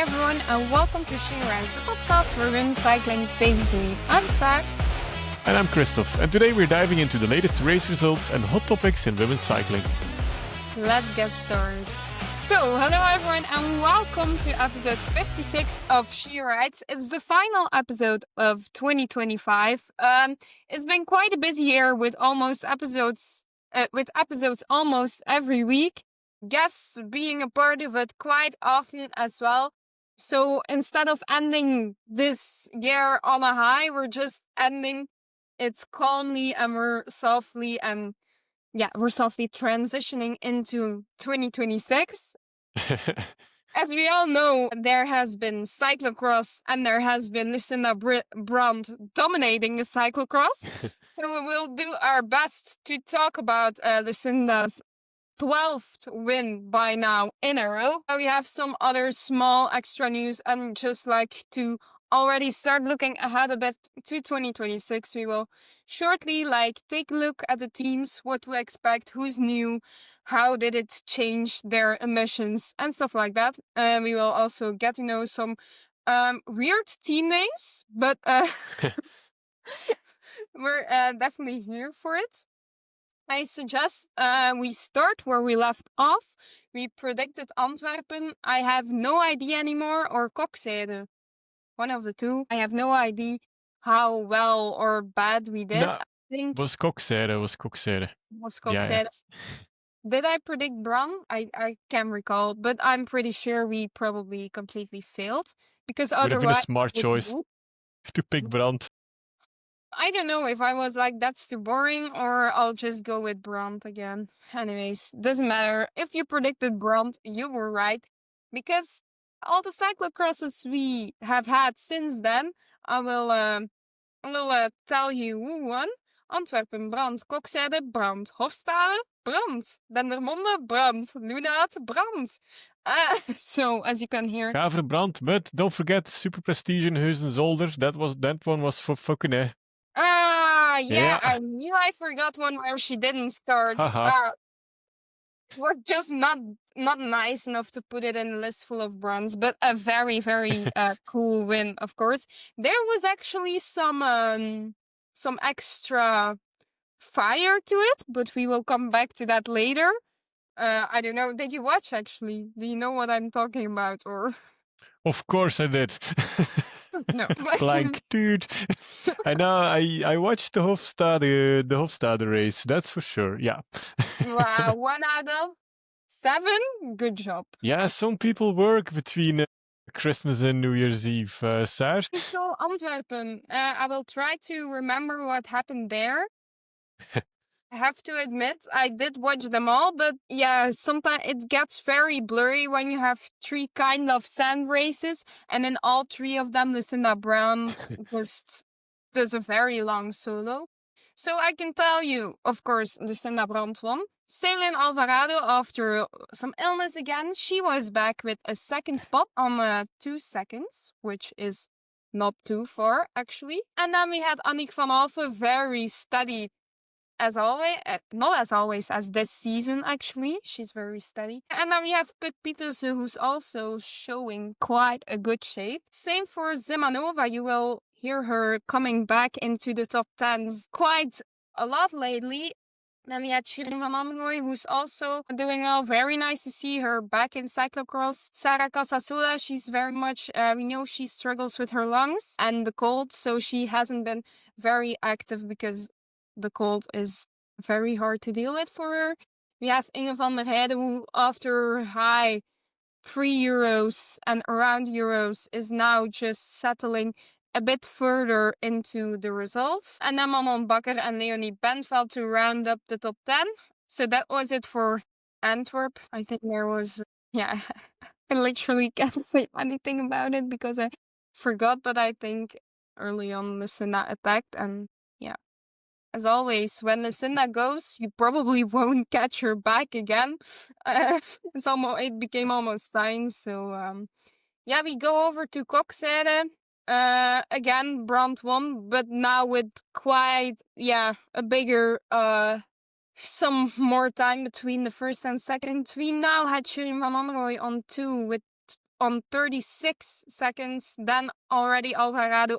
everyone, and welcome to Saar and the podcast where women cycling takes the lead. I'm Saar. And I'm Kristof, and today we're diving into the latest race results and hot topics in women's cycling. Let's get started. So, hello everyone, and welcome to episode 56 of She Rides. It's the final episode of 2025. It's been quite a busy year with episodes almost every week. Guests being a part of it quite often as well. So instead of ending this year on a high, we're just ending it calmly, and we're softly transitioning into 2026. As we all know, there has been cyclocross and there has been Lucinda Brand dominating the cyclocross. So we will do our best to talk about Lucinda's 12th win by now in a row. We have some other small extra news, and just like to already start looking ahead a bit to 2026. We will shortly take a look at the teams, what to expect, who's new, how did it change their emissions and stuff like that. We will also get to know some weird team names, but we're definitely here for it. I suggest we start where we left off. We predicted Antwerpen. I have no idea anymore, or Kokzijde. One of the two. I have no idea how well or bad we did. No, I think was Kokzijde. was Kokzijde. Yeah. Did I predict Bran? I can't recall, but I'm pretty sure we probably completely failed. Because Would have been a otherwise, smart choice to pick Brandt. I don't know if I was like, that's too boring, or I'll just go with Brandt again. Anyways, doesn't matter. If you predicted Brandt, you were right. Because all the cyclocrosses we have had since then, I will tell you who won. Antwerpen, Brandt. Kokzijde, Brandt. Hofstade, Brandt. Dendermonde, Brandt. Lunaat, Brandt. So, as you can hear... Gaver Brandt, but don't forget Super Prestige in Heusden-Zolder. That one was for fucking yeah, I knew I forgot one where she didn't start. Was just not nice enough to put it in a list full of bronze, but a very, very cool win, of course. There was actually some extra fire to it, but we will come back to that later. I don't know. Did you watch, actually? Do you know what I'm talking about, or... Of course I did. No. Like, dude. I know, I watched the Hofstade race, that's for sure, yeah. Wow, 1 out of 7? Good job. Yeah, some people work between Christmas and New Year's Eve, Saar. So, Antwerpen, I will try to remember what happened there. I have to admit, I did watch them all, but yeah, sometimes it gets very blurry when you have 3 kind of sand races, and in all 3 of them, Lucinda Brand just does a very long solo. So I can tell you, of course, Lucinda Brand won. Ceylin Alvarado, after some illness again, she was back with a second spot on 2 seconds, which is not too far, actually. And then we had Annick van Alphen, very steady as always, not as always as this season, actually. She's very steady. And then we have Puk Pietersen, who's also showing quite a good shape. Same for Zimanova. You will hear her coming back into the top 10s quite a lot lately. Then we had Shirin van Amrooy, who's also doing well. Very nice to see her back in cyclocross. Sara Casasola, she's very much, we know she struggles with her lungs and the cold, so she hasn't been very active because the cold is very hard to deal with for her. We have Inge van der Heijden, who after high pre-Euros and around Euros is now just settling a bit further into the results. And then Manon Bakker and Leonie Bentveld to round up the top 10. So that was it for Antwerp. I think there was, I literally can't say anything about it because I forgot, but I think early on Lucinda attacked, and as always, when Lucinda goes, you probably won't catch her back again. It became almost fine. So, we go over to Kokzijde. Again, Brandt won, but now with quite, a bigger, some more time between the first and second. We now had Shirin van Amrooy on 2 with on 36 seconds. Then already Alvarado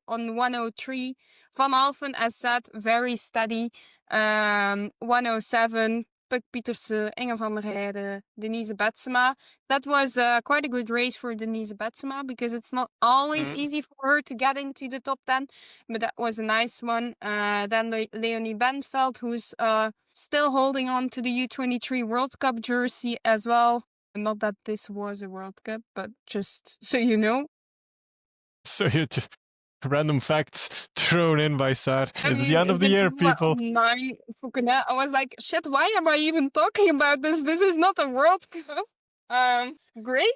on 103. Van Alphen, as said, very steady. 107. Puk Pietersen, Inge van der Heijden, Denise Betsema. That was quite a good race for Denise Betsema because it's not always easy for her to get into the top 10, but that was a nice one. Then Leonie Bentveld, who's still holding on to the U23 World Cup jersey as well. Not that this was a World Cup, but just so you know. So you random facts thrown in by Saar. It's the end of the You year, know, people. I was like, shit, why am I even talking about this? This is not a World Cup. Great.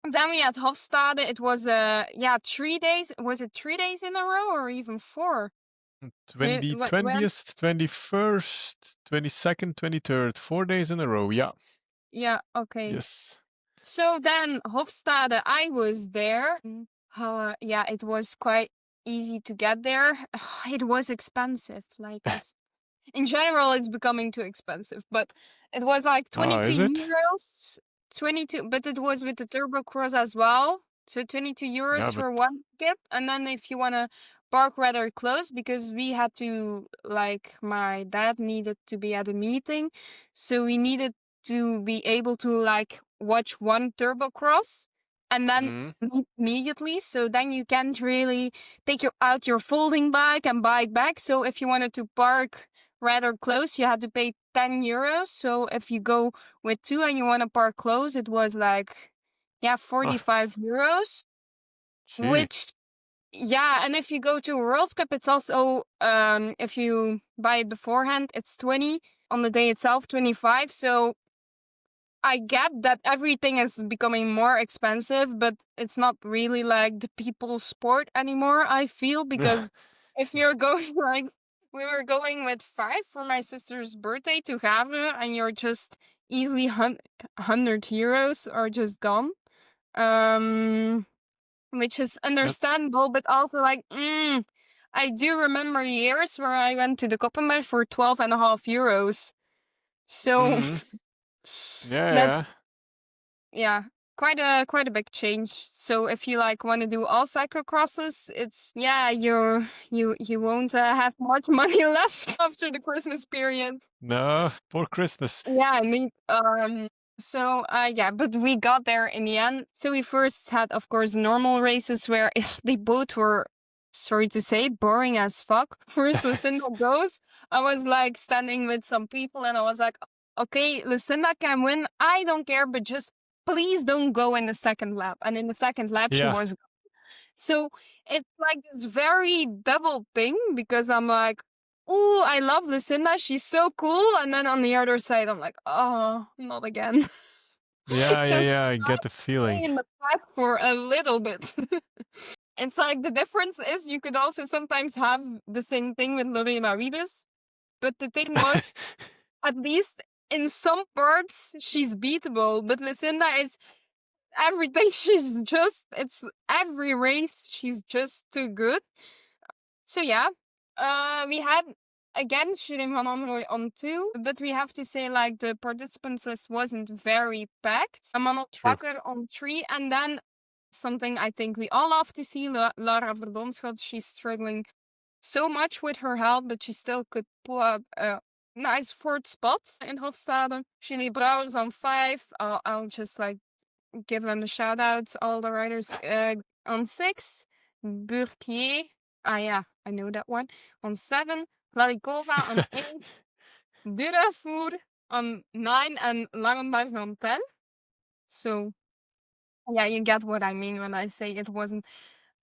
Then we had Hofstade. It was 3 days. Was it 3 days in a row or even 4? 20th, 21st, 22nd, 23rd. 4 days in a row, yeah. Yeah, okay. Yes. So then Hofstade, I was there. It was quite easy to get there. It was expensive. Like it's in general, it's becoming too expensive. But it was like 22 is it? euros. 22, but it was with the turbo cross as well. So 22 euros for one ticket. And then if you want to park rather close, because we had to, like, my dad needed to be at a meeting. So we needed to be able to, like, watch one turbo cross and then leave immediately. So then you can't really take out your folding bike and bike back. So if you wanted to park rather close, you had to pay 10 euros. So if you go with 2 and you want to park close, it was like 45 euros. Gee. Which and if you go to a World Cup, it's also if you buy it beforehand, it's 20. On the day itself, 25. So I get that everything is becoming more expensive, but it's not really like the people's sport anymore, I feel, because if you're going like we were going with 5 for my sister's birthday to Gavre, and you're just easily 100 euros are just gone. Which is understandable, but also like, I do remember years where I went to the Koppenberg for 12.5 euros. So that's quite a big change. So if you like want to do all cyclocrosses, it's you won't have much money left after the Christmas period. No, for Christmas. Yeah, I mean, but we got there in the end. So we first had, of course, normal races where they both were, sorry to say, boring as fuck. First, Lucinda goes. I was like standing with some people and I was like, okay, Lucinda can win. I don't care, but just please don't go in the second lap. And in the second lap, she was. So it's like this very double thing because I'm like, ooh, I love Lucinda. She's so cool. And then on the other side, I'm like, oh, not again. I get the feeling. In the pack for a little bit. It's like the difference is you could also sometimes have the same thing with Lorena Wiebes. But the thing was, at least in some parts, she's beatable. But Lucinda is everything. It's every race, she's just too good. So we had again Shirin van Anrooy on 2, but we have to say like the participants list wasn't very packed. Manon Bakker on 3, and then something I think we all love to see, Lara Verdonschot. She's struggling so much with her health, but she still could pull up a nice 4th spot in Hofstade. Julie Brouwers on 5. I'll just like give them a shout out, all the riders. On 6, Burkier. I know that one. On 7, Vladikova on 8, Durafour on 9, and Langenberg on 10. So, you get what I mean when I say it wasn't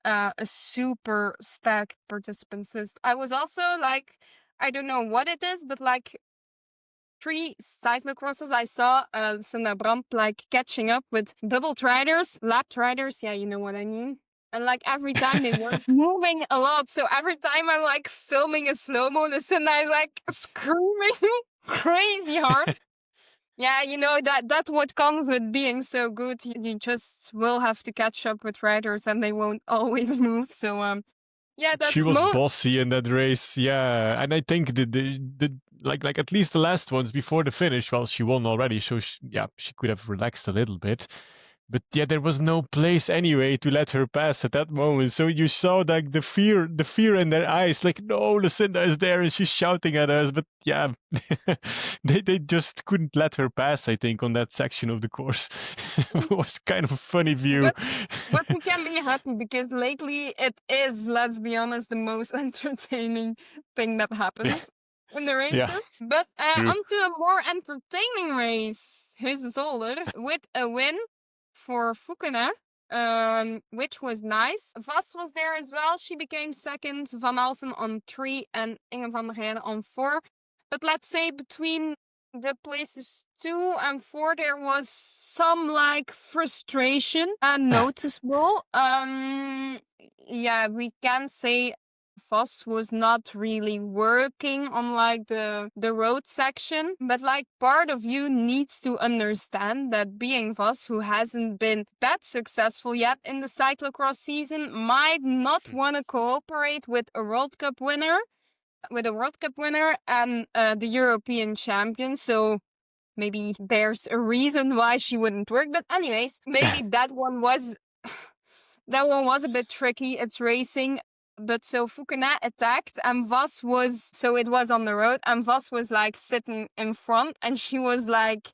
a super stacked participants list. I was also like, I don't know what it is, but like 3 cyclocrosses I saw Lucinda Brand like catching up with double riders, lap riders, you know what I mean. And like every time they were moving a lot, so every time I'm like filming a slow-mo, Lucinda is like screaming crazy hard. You know that's what comes with being so good. You just will have to catch up with riders, and they won't always move. So that's she was bossy in that race, and I think the like at least the last ones before the finish, well, she won already, so she could have relaxed a little bit. But yeah, there was no place anyway to let her pass at that moment. So you saw like the fear in their eyes, like, no, Lucinda is there and she's shouting at us. But yeah, they just couldn't let her pass, I think, on that section of the course. It was kind of a funny view. But we can be happy because lately it is, let's be honest, the most entertaining thing that happens in the Yeah, races. But true. onto a more entertaining race, Heuze-Zolder, with a win for Fukene, which was nice. Vos was there as well. She became second, Van Alphen on 3 and Inge van der Heijden on 4. But let's say between the places 2 and 4 there was some like frustration and noticeable. Yeah, we can say Vos was not really working on like the road section, but like part of you needs to understand that being Vos, who hasn't been that successful yet in the cyclocross season, might not want to cooperate with a World Cup winner and the European champion. So maybe there's a reason why she wouldn't work. But anyways, maybe that one was a bit tricky. It's racing. But so Fukuna attacked and Vos was, so it was on the road and Vos was like sitting in front and she was like,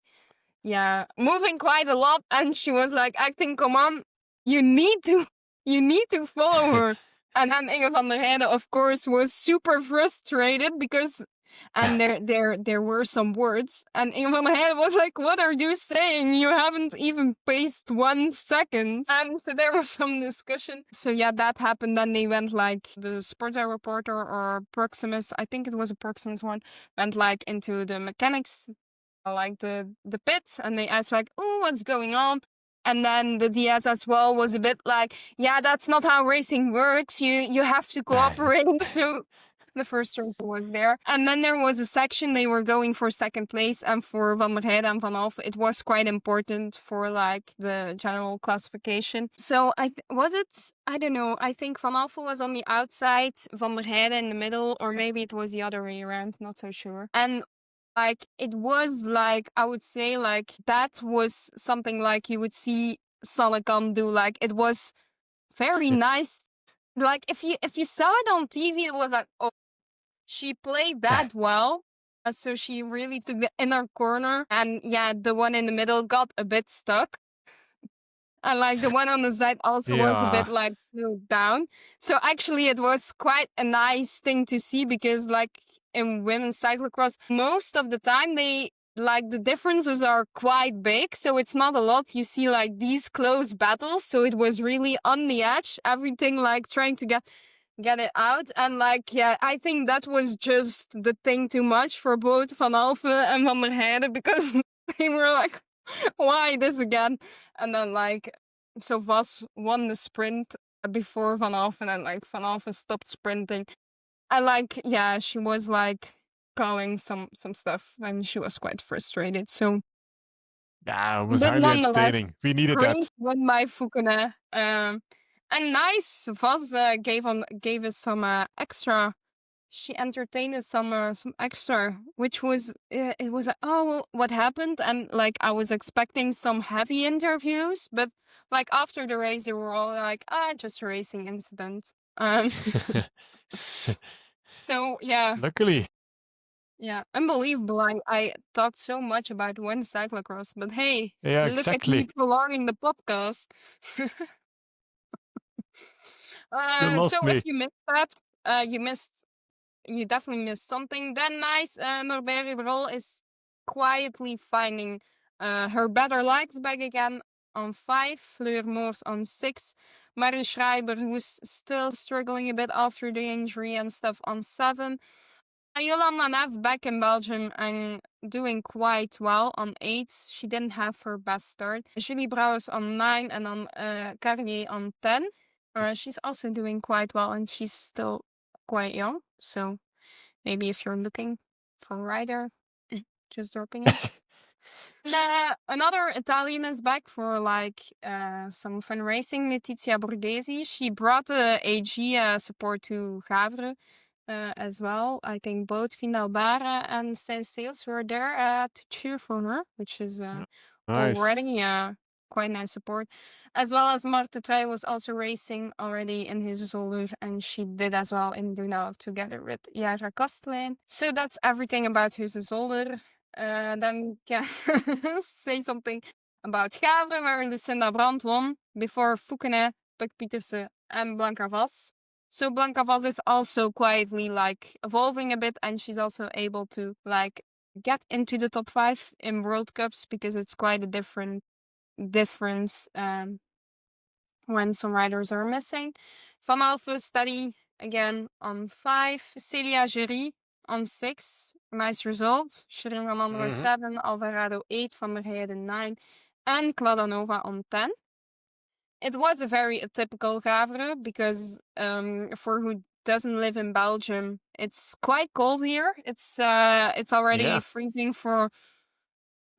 yeah, moving quite a lot. And she was like acting, come on, you need to follow her. And then Inge van der Heijden, of course, was super frustrated because, and there were some words, and Inge van der Heijden was like, "What are you saying? You haven't even paced 1 second." And so there was some discussion. So yeah, that happened. Then they went like the Sporza reporter or Proximus, I think it was a Proximus one, went like into the mechanics, like the pits, and they asked like, "Oh, what's going on?" And then the DS as well was a bit like, "Yeah, that's not how racing works. You have to cooperate." So the first circle was there, and then there was a section they were going for second place, and for Van der Heijden and Van Alphen, it was quite important for like the general classification. So I don't know. I think Van Alphen was on the outside, Van der Heijden in the middle, or maybe it was the other way around. Not so sure. And like it was like, I would say like that was something like you would see Sanakan do. Like it was very nice. Like if you saw it on TV, it was like, oh, she played that well. So she really took the inner corner, and yeah, the one in the middle got a bit stuck. And like the one on the side also was a bit Yeah. like slowed down. So actually it was quite a nice thing to see because like in women's cyclocross, most of the time they like the differences are quite big. So it's not a lot. You see like these close battles. So it was really on the edge, everything like trying to get it out. And like, yeah, I think that was just the thing too much for both Van Alphen and Van der Heijden because they were like, why this again? And then like, so Vos won the sprint before Van Alphen, and like Van Alphen stopped sprinting. And like, yeah, she was like calling some stuff and she was quite frustrated. So, Yeah, it was but highly nonetheless, entertaining. We needed great that. win by Fukune. And nice, Vos gave us some extra. She entertained us some extra, which was it was like, oh, what happened? And like I was expecting some heavy interviews, but like after the race, they were all like, just a racing incident. So yeah, Luckily. yeah, unbelievable. I talked so much about one cyclocross, but hey, Yeah, look at me exactly. prolonging the podcast. You lost So if me. you missed that, you definitely missed something. Then nice, Norbert Ribeiro is quietly finding her better legs back again on 5, Fleur Moors on 6, Marie Schreiber, who's still struggling a bit after the injury and stuff, on 7. Yolanda Neff back in Belgium and doing quite well on 8. She didn't have her best start. Julie Brouwers on 9 and on Carrier on 10. She's also doing quite well and she's still quite young. So maybe if you're looking for a rider, just dropping it. Another Italian is back for like some fun racing, Letizia Borghesi. She brought the AG support to Gavre as well. I think both Vindalbara and Saint Sales were there to cheer for her, which is Nice. already quite nice support. As well as Marte Trey was also racing already in his Zolder, and she did as well in Dunau together with Jara Kastelein. So that's everything about his Zolder. Then we can say something about Gavre, where Lucinda Brand won before Foukenet, Puck Pieterse, and Blanca Vos. So Blanca Vos is also quietly like evolving a bit, and she's also able to like get into the top 5 in World Cups, because it's quite a difference when some riders are missing. Van Alphen steady again on 5. Celia Jury on 6. Nice result. Shirin van Andro Mhm. 7. Alvarado 8. Van der Heijden 9. And Kladanova on 10. It was a very atypical Gavre, because for who doesn't live in Belgium, it's quite cold here. It's already Yeah. freezing for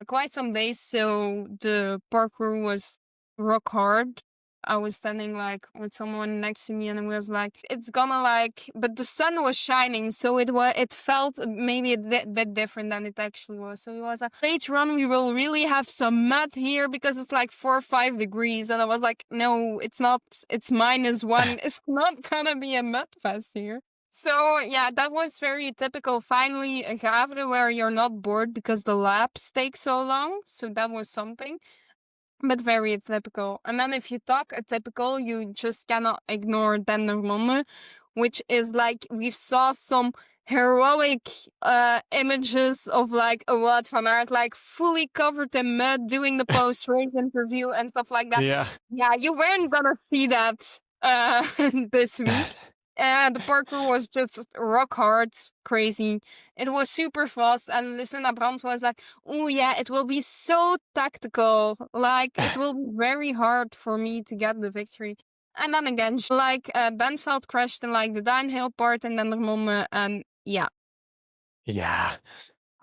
quite some days, so the parkour was rock hard. I was standing like with someone next to me, and it was like it's gonna like, but the sun was shining, so it felt maybe a bit different than it actually was. So it was like later on we will really have some mud here, because it's like 4 or 5 degrees, and I was like, no, it's not. It's -1. It's not gonna be a mud fest here. So yeah, that was very typical. Finally, a Gavre where you're not bored because the labs take so long. So that was something, but very typical. And then if you talk atypical, you just cannot ignore Dendermonde, which is like we saw some heroic images of like a Wout van Aert like fully covered in mud doing the post race interview and stuff like that. Yeah. Yeah, you weren't gonna see that this week. And the parkour was just rock hard, crazy. It was super fast, and Lucinda Brand was like, oh yeah, it will be so tactical. Like it will be very hard for me to get the victory. And then again, Bentveld crashed in like the downhill part in Dendermonde, and yeah, Yeah.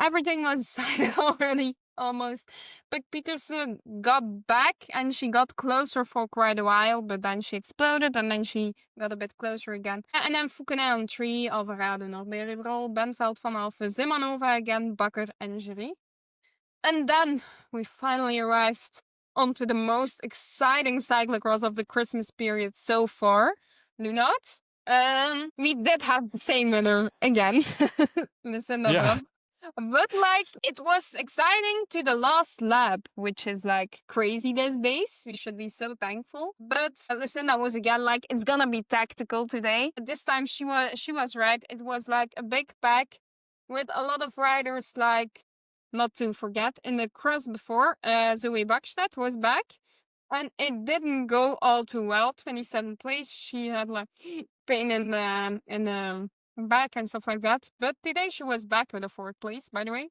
everything was decided already almost. But Pieterse got back, and she got closer for quite a while, but then she exploded, and then she got a bit closer again. And then Foukenet on 3, Alvarado, Norberry Brol, Bentveld, Van Alphen, Zimanova again, Bakker, and Jury. And then we finally arrived onto the most exciting cyclocross of the Christmas period so far, Lunat. We did have the same winner again, Lucinda Yeah. Brand. But like it was exciting to the last lap, which is like crazy these days. We should be so thankful. But Lucinda was again like it's gonna be tactical today. This time she was right. It was like a big pack with a lot of riders like not to forget, in the cross before, Zoe Bakstedt was back. And it didn't go all too well. 27th place. She had like pain in the back and stuff like that. But today she was back with a 4th place, by the way.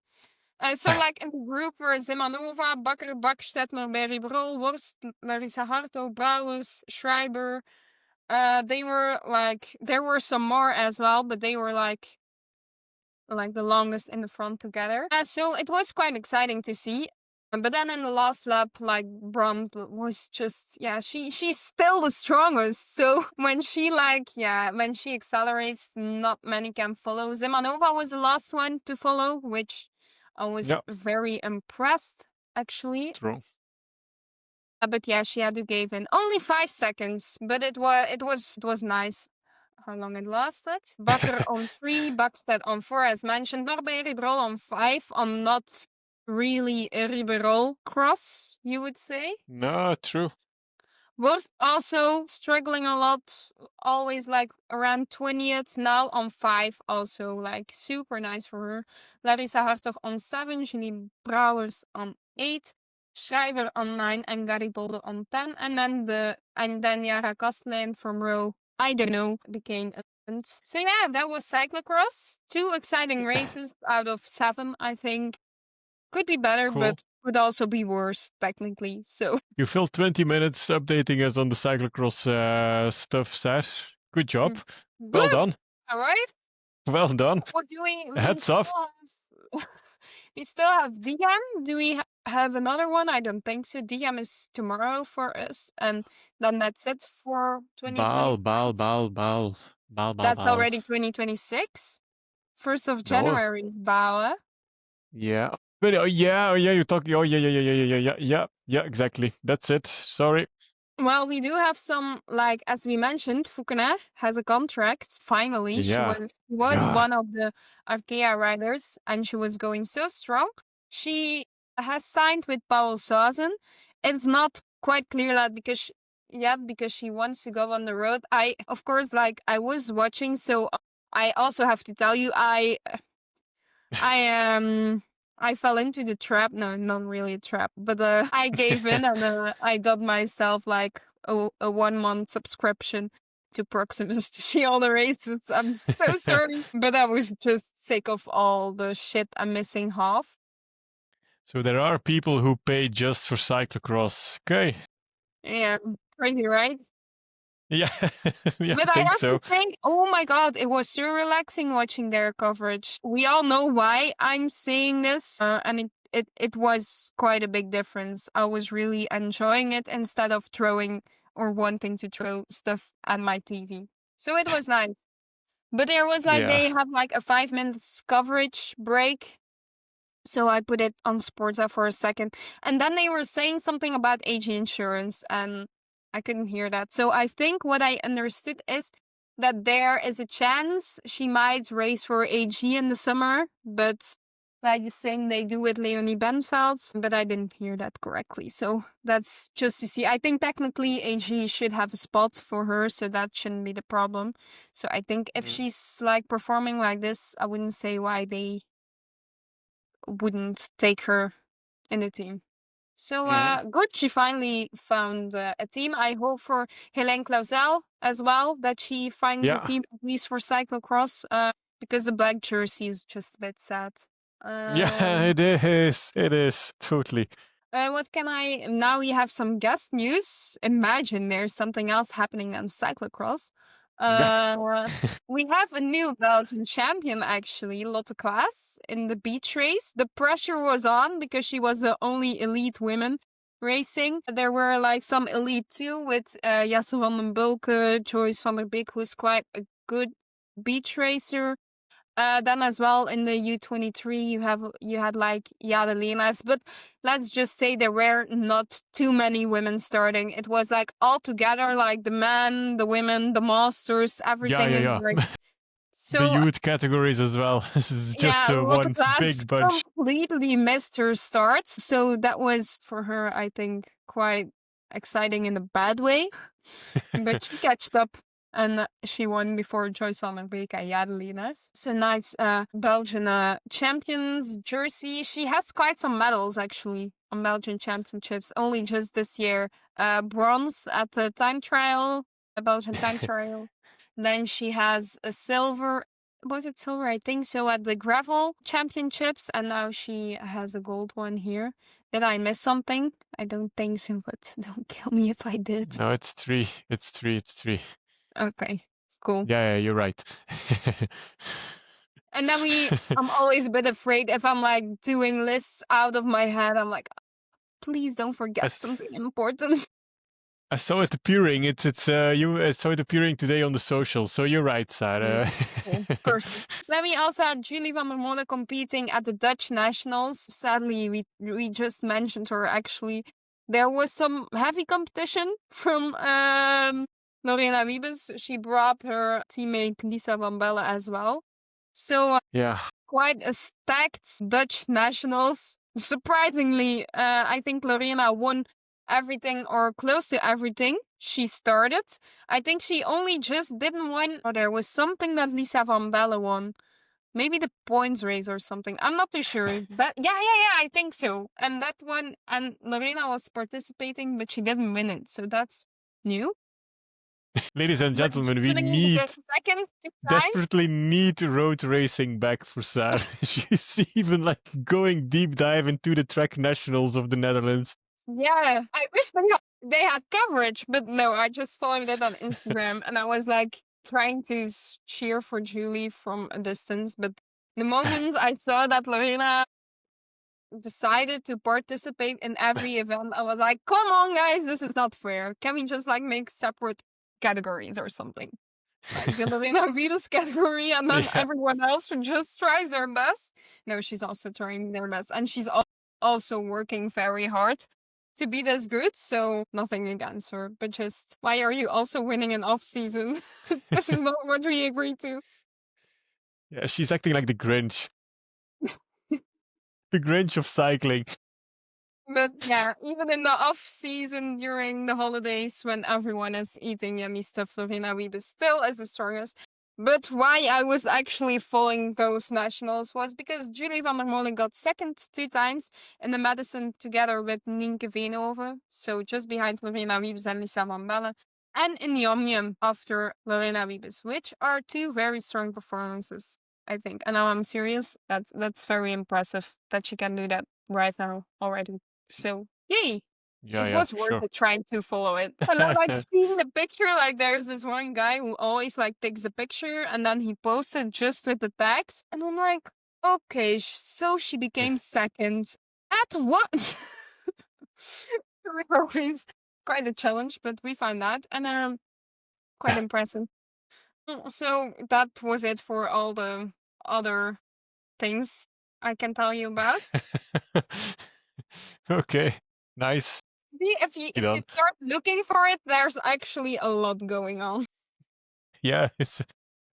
So like in the group were Zimanova, Bakker, Bakstedt, Norberry Brol, Worst, Larissa Harto, Brouwers, Schreiber. They were like there were some more as well, but they were like the longest in the front together. So it was quite exciting to see. But then in the last lap, like Brand was just she's still the strongest. So when she accelerates, not many can follow. Zimanova was the last one to follow, which I was Yeah. very impressed actually. Strong. But yeah, she had to give in only 5 seconds, but it was nice how long it lasted. Bakker on 3, Bakstedt on 4, as mentioned. Norberry Brol on 5, on not really a Ribeirol cross, you would say. No, true. Was also struggling a lot, always like around 20th, now on 5, also like super nice for her. Larissa Hartog on 7, Julie Brouwers on 8, Schrijver on 9, and Garibaldi on 10. And then Yara Kastelein from row, I don't know, became 11th. So yeah, that was cyclocross. 2 exciting races out of 7, I think. Could be better, Cool. but could also be worse, technically. So You filled 20 minutes updating us on the cyclocross stuff, Saar. Good job. Well good. done. All right. Well done. What do we Hats still off. have? We still have DM. Do we have another one? I don't think so. DM is tomorrow for us, and then that's it for 2025. Baal, baal, baal, baal. Baal, baal, That's baal. already 2026. 1st of No. January is Bouwen. Yeah. But you're talking. Oh, yeah, exactly. That's it. Sorry. Well, we do have some, like, as we mentioned, Fukune has a contract. Finally, she Yeah, was yeah, one of the Arkea riders, and she was going so strong. She has signed with Paul Sauzen. It's not quite clear that because she wants to go on the road. I, of course, like, I was watching, so I also have to tell you, I I fell into the trap. No, not really a trap, but I gave in and I got myself like a 1 month subscription to Proximus to see all the races. I'm so sorry, but I was just sick of all the shit. I'm missing half. So there are people who pay just for cyclocross. Okay. Yeah, crazy, right? Yeah, yeah, I But I think have to so. say, oh my god, it was so relaxing watching their coverage. We all know why I'm saying this, and it was quite a big difference. I was really enjoying it instead of throwing or wanting to throw stuff at my TV. So it was nice. But there was like, Yeah. they have like a 5 minutes coverage break, so I put it on Sporza for a second. And then they were saying something about AG insurance, and I couldn't hear that. So I think what I understood is that there is a chance she might race for AG in the summer, but like the same they do with Leonie Bentveld, but I didn't hear that correctly. So that's just to see. I think technically AG should have a spot for her, so that shouldn't be the problem. So I think if Mm. she's like performing like this, I wouldn't say why they wouldn't take her in the team. So Mm. good, she finally found a team. I hope for Helene Clausel as well that she finds a Yeah. team at least for cyclocross, because the black jersey is just a bit sad. Yeah, Um, it is. It is. Totally. what can I? Now we have some guest news. Imagine there's something else happening than cyclocross. Yeah. Uh, we have a new Belgian champion, actually, Lotte Klaas, in the beach race. The pressure was on because she was the only elite women racing. There were like some elite too, with Jesse van den Bulke, Joyce van der Beek, who's quite a good beach racer. Then as well in the U23 you had like Jadelinas, but let's just say there were not too many women starting. It was like all together, like the men, the women, the masters, Yeah, everything yeah, is yeah. great. The So youth categories as well. This is just yeah, Lotte one Klaas big bunch. completely missed her start. So that was for her, I think, quite exciting in a bad way. But she catched up and she won before Joyce van der Beek and Jadelinas. So nice Belgian champions jersey. She has quite some medals actually on Belgian championships, only just this year. Bronze at the time trial, a Belgian time trial. Then she has a silver. Was it silver? I think so, at the gravel championships. And now she has a gold one here. Did I miss something? I don't think so, but don't kill me if I did. No, it's three. It's three. It's three. Okay, cool. Yeah, you're right. And then I'm always a bit afraid if I'm like doing lists out of my head. I'm like, please don't I, forget s- something important. I saw it appearing. It's you I saw it appearing today on the social. So you're right, Mm, Sarah. cool. Perfect. Then we also had Julie van der Molen competing at the Dutch Nationals. Sadly, we just mentioned her actually. There was some heavy competition from Lorena Wiebes. She brought her teammate Lisa van Belle as well. So Yeah. quite a stacked Dutch nationals. Surprisingly, I think Lorena won everything or close to everything she started. I think she only just didn't win. Or there was something that Lisa van Belle won. Maybe the points race or something. I'm not too sure. But yeah, I think so. And that one, and Lorena was participating, but she didn't win it. So that's new. Ladies and But gentlemen, we Julie need get second to time. desperately need road racing back for Sarah. She's even like going deep dive into the track nationals of the Netherlands. Yeah, I wish they had coverage, but no, I just followed it on Instagram and I was like trying to cheer for Julie from a distance. But the moment I saw that Lorena decided to participate in every event, I was like, come on, guys, this is not fair. Can we just like make separate categories or something? like the Lorena Venus category, and then Yeah. everyone else who just tries their best. No, she's also trying their best, and she's also working very hard to be this good. So nothing against her, but just why are you also winning an off season? This is not what we agreed to. Yeah, she's acting like the Grinch. The Grinch of cycling. But yeah, even in the off season during the holidays when everyone is eating yummy stuff, Lorena Wiebe still is the strongest. But why I was actually following those nationals was because Julie van der Molen got second 2 times in the Madison together with Nienke Veenhoven, so just behind Lorena Wiebes and Lisa van Bellen, and in the Omnium after Lorena Wiebes, which are two very strong performances, I think. And now I'm serious. That's very impressive that she can do that right now already. So, yay! Yeah, It yeah, was for worth sure. it trying to follow it. I like seeing the picture. Like, there's this one guy who always like takes a picture and then he posts it just with the tags. And I'm like, okay, so she became second. At what? Always quite a challenge, but we found that and quite impressive. So that was it for all the other things I can tell you about. Okay, nice. See, if you Done. start looking for it, there's actually a lot going on. Yeah,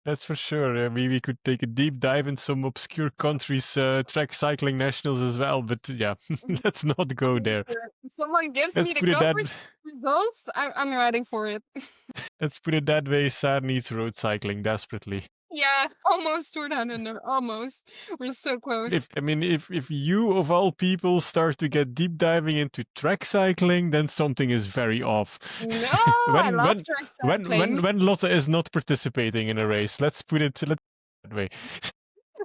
that's for sure. We could take a deep dive in some obscure countries' track cycling nationals as well, but yeah, let's not go I'm there. sure if someone gives Let's me the put it that. coverage results, I'm ready for it. Let's put it that way. Saar needs road cycling desperately. Yeah, almost toward Hannover. Almost. We're so close. If you of all people start to get deep diving into track cycling, then something is very off. No, I love track cycling. When Lotte is not participating in a race, let's put it that way.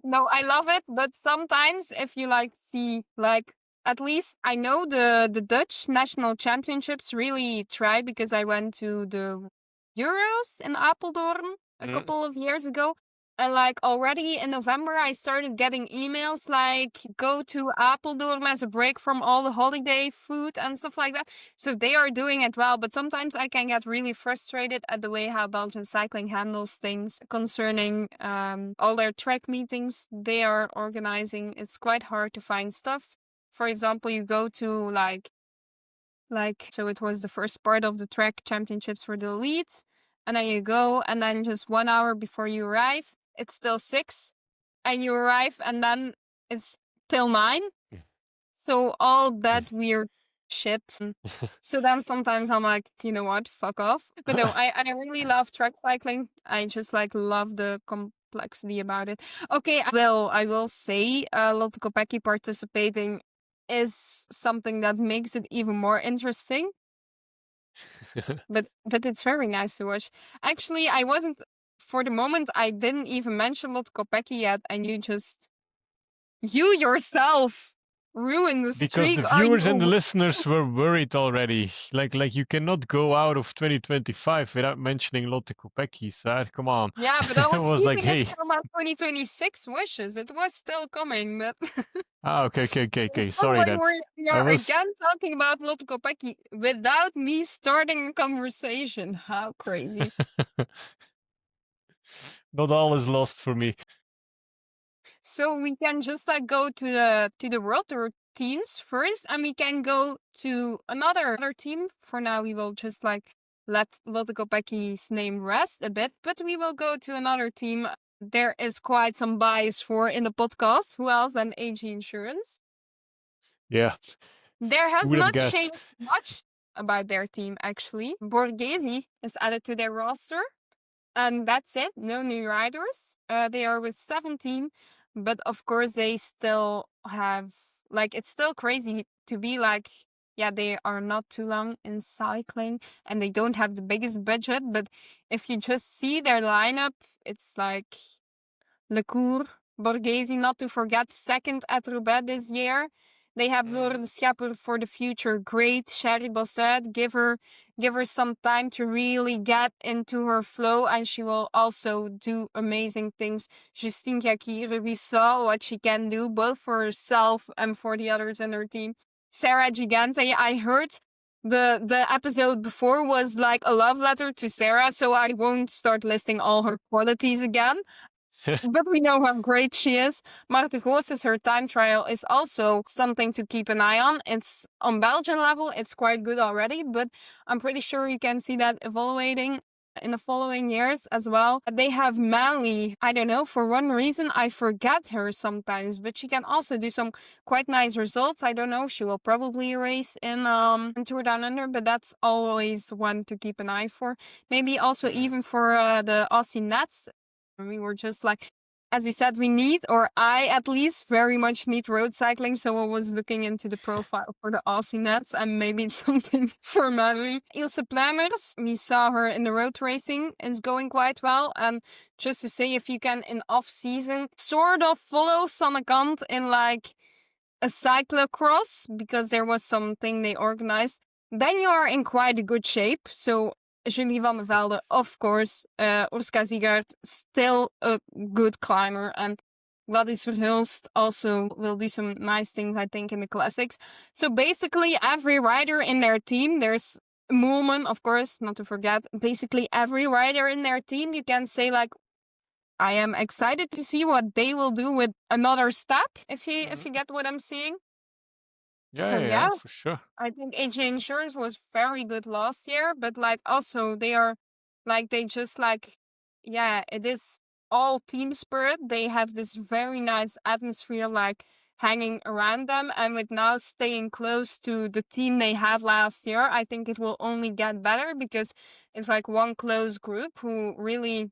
No, I love it, but sometimes if you like see like at least I know the Dutch national championships really try because I went to the Euros in Apeldoorn a Mm. couple of years ago. And like already in November I started getting emails like go to Apeldoorn as a break from all the holiday food and stuff like that. So they are doing it well, but sometimes I can get really frustrated at the way how Belgian cycling handles things concerning all their track meetings they are organizing. It's quite hard to find stuff. For example, you go to so it was the first part of the track championships for the elites, and then you go, and then just 1 hour before you arrive, it's still 6, and you arrive, and then it's till 9. So all that weird shit. So then sometimes I'm like, you know what, fuck off. But no, I really love track cycling. I just like love the complexity about it. Okay, I will say Lotte Kopecky participating is something that makes it even more interesting. But it's very nice to watch. Actually, I wasn't for the moment I didn't even mention Lotte Kopecky yet, and you yourself ruined the Because the streak. Are viewers and the you? listeners were worried already. Like you cannot go out of 2025 without mentioning Lotte Kopecky, Saar. Come on. Yeah, but I I was was like, keeping it hey. for my 2026 wishes. It was still coming, but Okay. now Sorry then. we I are was again talking about Lotte Kopecky without me starting a conversation. How crazy! not all is lost for me. So we can just like go to the World Tour teams first, and we can go to another team. For now, we will just like let Lotte Kopecky's name rest a bit, but we will go to another team. There is quite some bias for in the podcast. Who else than AG Insurance? Yeah. There Who has would have not guessed? changed much about their team actually. Borghese is added to their roster. And that's it. No new riders. They are with 17, but of course they still have like it's still crazy to be like, yeah, they are not too long in cycling and they don't have the biggest budget. But if you just see their lineup, it's like Lecour, Borghese, not to forget, second at Roubaix this year. They have Lauren Schepper for the future. Great. Sherry Bosset, give her some time to really get into her flow, and she will also do amazing things. Justine Jacquire, we saw what she can do, both for herself and for the others in her team. Sarah Gigante, I heard the episode before was like a love letter to Sarah, so I won't start listing all her qualities again. But we know how great she is. Maar de Goossens, her time trial is also something to keep an eye on. It's on Belgian level, it's quite good already, but I'm pretty sure you can see that evaluating in the following years as well. They have Manly. I don't know, for one reason, I forget her sometimes, but she can also do some quite nice results. I don't know, she will probably race in Tour Down Under, but that's always one to keep an eye for. Maybe also Mhm. even for the Aussie Nets. We were just like, as we said, we need, or I at least very much need road cycling. So I was looking into the profile for the Aussie Nets and maybe it's something for Manly. Ilse Pluimers, we saw her in the road racing. It's going quite well. And just to say, if you can in off season sort of follow Sanne Kant in like a cyclocross, because there was something they organized, then you are in quite a good shape. So Julie van der Velde, of course, Oscar Ziegert, still a good climber, and Gladys Verhulst also will do some nice things, I think, in the classics. So basically, every rider in their team, there's Moolman, of course, not to forget. Basically, every rider in their team, you can say like, I am excited to see what they will do with another step, if you Mhm. get what I'm saying. Yeah, So yeah, yeah, yeah, for sure. I think AJ Insurance was very good last year, but like also they are like they just like yeah, it is all team spirit. They have this very nice atmosphere like hanging around them, and with now staying close to the team they had last year, I think it will only get better because it's like one close group who really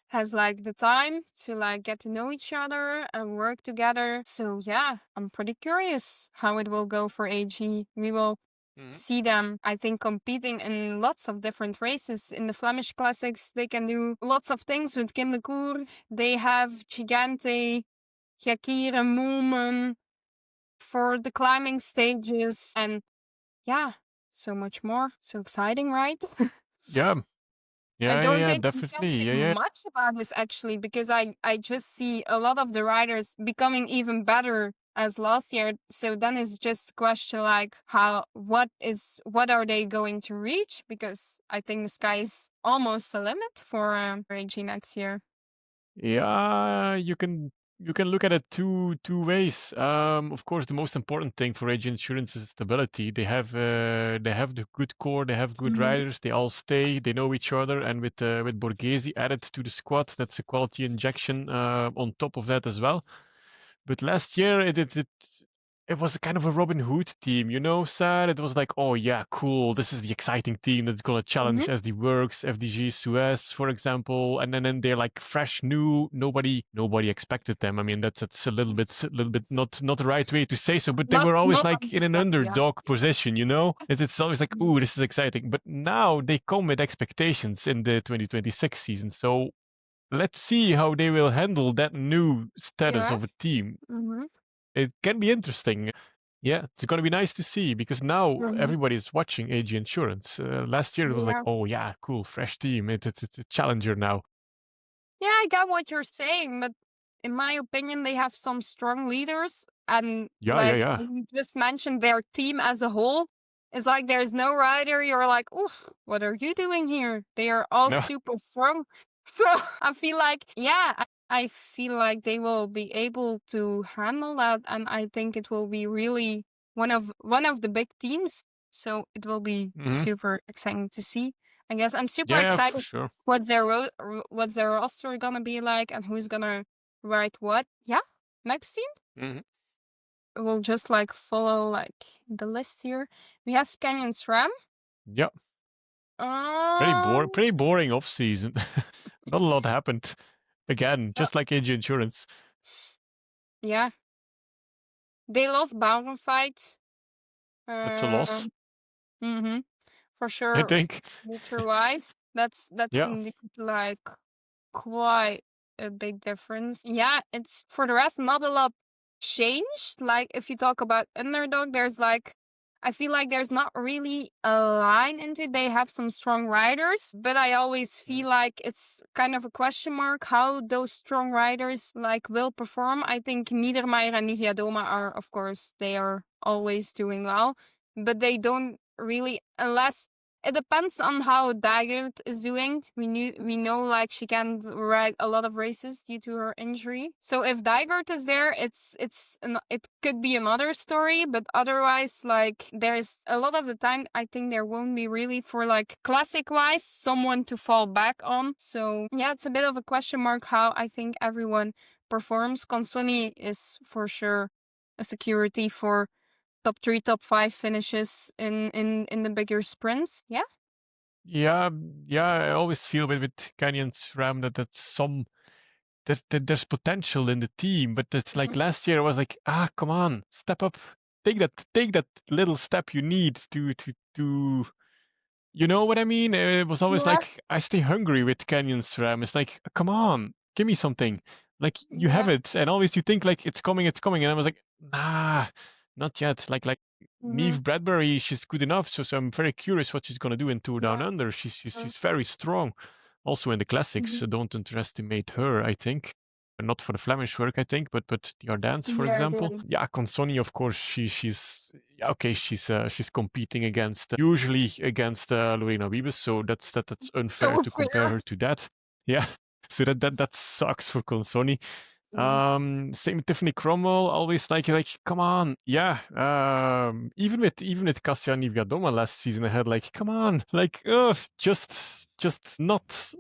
has like the time to like get to know each other and work together. So yeah, I'm pretty curious how it will go for AG. We will Mhm. see them, I think, competing in lots of different races. In the Flemish Classics, they can do lots of things with Kim de Koer. They have Gigante, Jakir and Moolman for the climbing stages. And yeah, so much more. So exciting, right? Yeah. I Yeah, yeah, don't yeah, think we can definitely. say Yeah, yeah. much about this actually, because I just see a lot of the riders becoming even better as last year. So then it's just a question like what are they going to reach? Because I think the sky is almost the limit for AG next year. Yeah, you can look at it two ways. Of course, the most important thing for age insurance is stability. They have the good core, they have good Mhm. riders, they all stay, they know each other, and with Borghese added to the squad, that's a quality injection on top of that as well. But last year it was kind of a Robin Hood team, Saar. It was like, oh yeah, cool. This is the exciting team that's gonna challenge Mhm. SD Works, FDG Suez, for example. And then they're like fresh, new. Nobody expected them. I mean, that's a little bit not the right way to say so. But they were always Not like in an understandable, yeah. underdog position. It's always like, Mhm. ooh, this is exciting. But now they come with expectations in the 2026 season. So let's see how they will handle that new status Yeah. of a team. Mhm. It can be interesting. Yeah, it's going to be nice to see because now Mhm. everybody is watching AG Insurance. Last year it was like, Yeah. oh yeah, cool, fresh team. It's a challenger now. Yeah, I get what you're saying, but in my opinion, they have some strong leaders. And Yeah, yeah, like yeah. you just mentioned, their team as a whole is like there's no rider. You're like, oof, what are you doing here? They are all No. super strong. So I feel like, yeah, I feel like they will be able to handle that. And I think it will be really one of the big teams. So it will be Hmm. super exciting to see. I guess I'm super Yeah, yeah, for excited sure. what's their roster gonna be like and who's gonna write what. Yeah, next team Hmm. we'll just like follow like the list here. We have Canyon SRAM. Yeah, Um, pretty boring off season. Not a lot happened. Again, uh, just like AG Insurance. yeah, they lost Bauernfight. That's a loss, Um, mm-hmm, for I sure. think. Future wise, that's Yeah. indeed like quite a big difference. Yeah, it's for the rest not a lot changed. Like if you talk about underdog, there's like I feel like there's not really a line into it. They have some strong riders, but I always Mhm. feel like it's kind of a question mark how those strong riders like will perform. I think Niedermayer and Niviadoma are, of course, they are always doing well. but they don't really, unless it depends on how Daggett is doing. We know like she can't ride a lot of races due to her injury. So if Daggett is there, it could be another story. But otherwise, like there's a lot of the time, I think there won't be really for like classic wise someone to fall back on. So yeah, it's a bit of a question mark how I think everyone performs. Consoni is for sure a security for top 3, top 5 finishes in the bigger sprints. Yeah. Yeah, yeah. I always feel with Canyon SRAM that's there's potential in the team, but it's like last year I was like, come on, step up, take that little step you need to you know what I mean? It was always Yeah. like I stay hungry with Canyon SRAM. It's like, come on, give me something. Like you have Yeah. it, and always you think like it's coming, and I was like, nah, not yet. Like Mm-hmm. Neve Bradbury, she's good enough. So I'm very curious what she's gonna do in Tour Down Yeah. Under. She's very strong. Also in the classics, Mm-hmm. so don't underestimate her. I think. Not for the Flemish work, I think, but the Ardennes, for Yeah, example. totally. Yeah, Consoni, of course, she's yeah, okay. She's competing against usually against Lorena Wiebes, so that's unfair So to compare fair. her to that. Yeah, so that sucks for Consoni. Mm. Same with Tiffany Cromwell, always like, come on, yeah. Even with Kassiani Viadoma last season, I had like, come on, like, just not,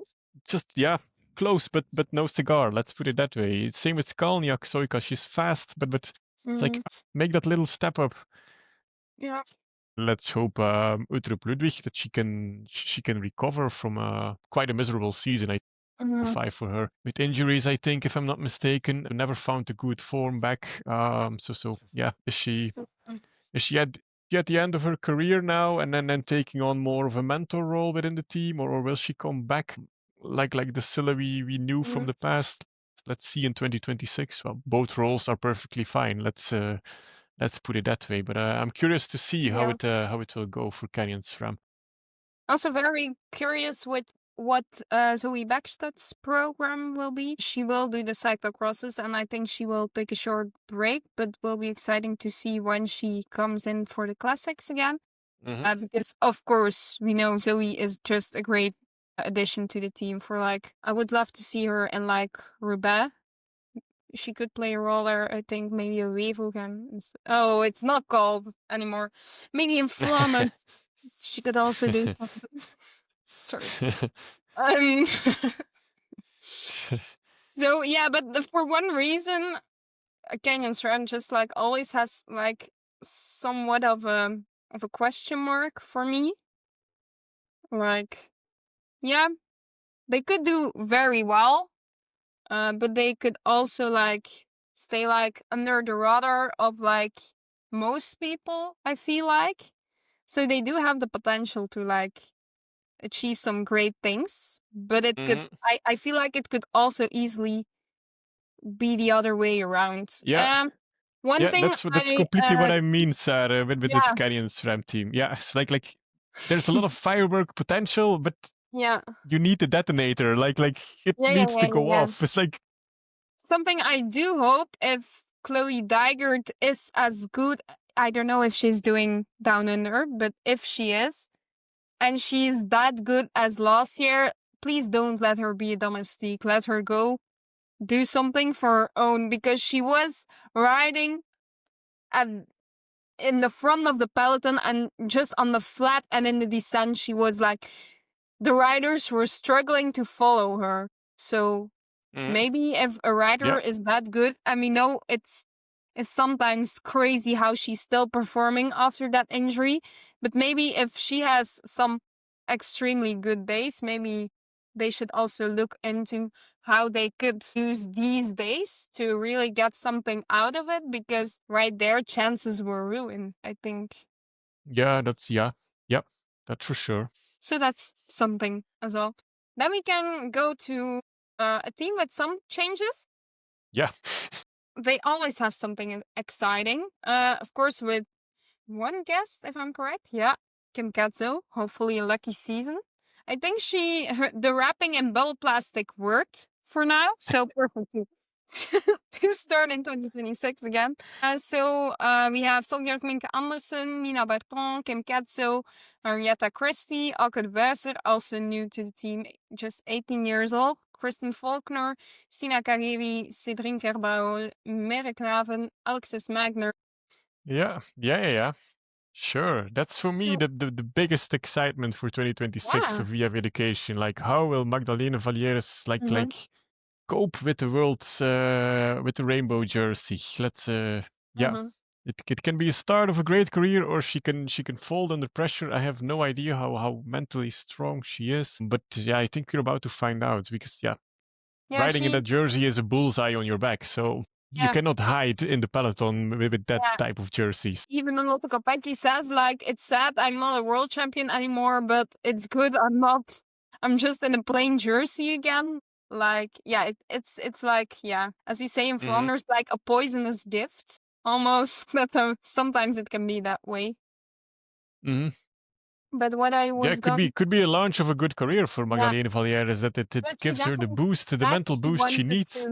just yeah, close, but no cigar. Let's put it that way. Same with Skalniak, Soika, she's fast, but it's like Mm-hmm. make that little step up. Yeah. Let's hope Uttrup Ludwig that she can recover from quite a miserable season. I Mm-hmm. 5 for her with injuries. I think, if I'm not mistaken, never found a good form back. So yeah, is she at the end of her career now, and then taking on more of a mentor role within the team, or will she come back like the Scylla we knew from Mm-hmm. the past? Let's see in 2026. Well, both roles are perfectly fine. Let's put it that way. But I'm curious to see Yeah. how it will go for Canyon SRAM. Also very curious with what Zoe Backstad's program will be. She will do the cyclocrosses, and I think she will take a short break, but will be exciting to see when she comes in for the classics again. Hmm. Because of course we know Zoe is just a great addition to the team. For like, I would love to see her in like Roubaix. She could play a roller, I think maybe a Wevelgem. Oh, it's not called anymore. Maybe in Flammen. She could also do something. Sorry. Um. So yeah, but for one reason, Canyon SRAM just like always has like somewhat of a question mark for me. Like, yeah, they could do very well, but they could also like stay like under the radar of like most people, I feel like. So they do have the potential to like achieve some great things, but it could Hmm. I feel like it could also easily be the other way around. Yeah, One yeah, thing that's I completely what I mean, Sarah, with yeah, Canyon SRAM team. Yeah, it's like there's a lot of firework potential, but yeah. you need the detonator. Like it Yeah, yeah, needs yeah, to yeah, go yeah. off. It's like Something I do hope if Chloe Dygert is as good, I don't know if she's doing Down Under, but if she is, and she's that good as last year, please don't let her be a domestique. Let her go do something for her own, because she was riding at in the front of the peloton, and just on the flat and in the descent she was like, the riders were struggling to follow her. So mhm, maybe if a rider yeah, is that good, and we know it's sometimes crazy how she's still performing after that injury, but maybe if she has some extremely good days, maybe they should also look into how they could use these days to really get something out of it, because right there chances were ruined, I think. yeah, yeah, that's for sure. So that's something as well. Then we can go to a team with some changes. Yeah. They always have something exciting. Of course, with one guest, if I'm correct. Yeah, Kim Katzo. Hopefully, a lucky season. I think the wrapping in bubble plastic worked for now, so perfect. to start in 2026 again. So we have Solbjörg Minke Andersen, Nina Berton, Kim Ketso, Henrietta Christie, Alke de Buizer, also new to the team, just 18 years old. Kristen Faulkner, Stina Karevi, Cedrine Kerbaul, Merrick Raven, Alexis Magner. Yeah. Sure. That's for me So, the biggest excitement for 2026 yeah. of VF Education. Like, how will Magdalena Valieres Mm-hmm. cope with the world with the rainbow jersey? Let's yeah. Mm-hmm. It can be a start of a great career, or she can fold under pressure. I have no idea how mentally strong she is, but yeah, I think you're about to find out because yeah, Yeah, riding in that jersey is a bullseye on your back, so you yeah, cannot hide in the peloton with that yeah. type of jersey. Even Lotte Kopecky says, like, it's sad I'm not a world champion anymore, but it's good I'm not. I'm just in a plain jersey again. Like, yeah, it's like, yeah, as you say in Hmm. Flanders, like a poisonous gift almost. That's how sometimes it can be that way. Hmm. But what I Yeah, was it could going, be a launch of a good career for yeah, Magdalena Valieres. That it but she gives her the definitely boost, the said mental she boost she wanted needs.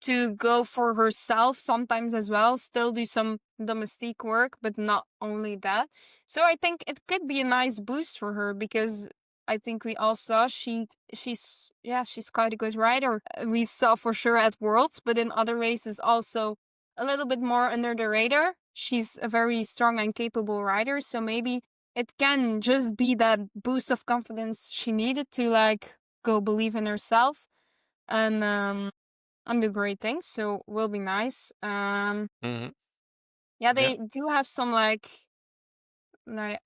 to go for herself sometimes as well, still do some domestic work, but not only that. So I think it could be a nice boost for her because I think we all saw she's quite a good rider. We saw for sure at Worlds, but in other races also a little bit more under the radar. She's a very strong and capable rider, so maybe it can just be that boost of confidence she needed to like go believe in herself and do great things. So will be nice. Hmm. Yeah, Yeah. they do have some like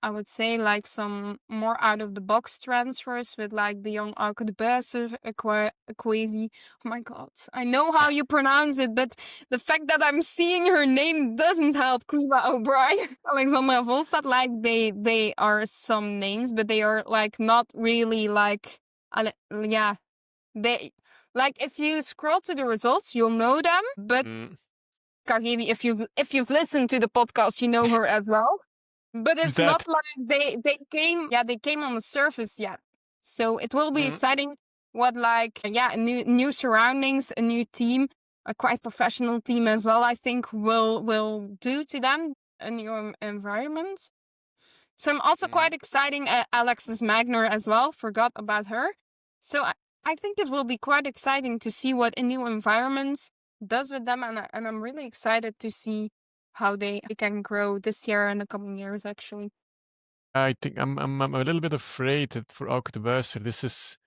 I would say like some more out of the box transfers with like the young Alke de Buizer, Aquavi. Oh my god, I know how you pronounce it, but the fact that I'm seeing her name doesn't help. Kuba O'Brien, Alexandra Volstad, like they are some names, but they are like not really like yeah. They like if you scroll to the results, you'll know them. But Mm. Kagebi, if you've listened to the podcast, you know her as well. But Who's it's not that? like they came on the surface yet. So it will be Mm. exciting. What like yeah, new surroundings, a new team, a quite professional team as well. I think will do to them a new environment. So I'm also Mm. quite exciting Alexis Magner as well. Forgot about her. So I think it will be quite exciting to see what a new environment does with them, and I'm really excited to see how they can grow this year and the coming years. Actually, I think I'm a little bit afraid that for Auke de Buizer, this is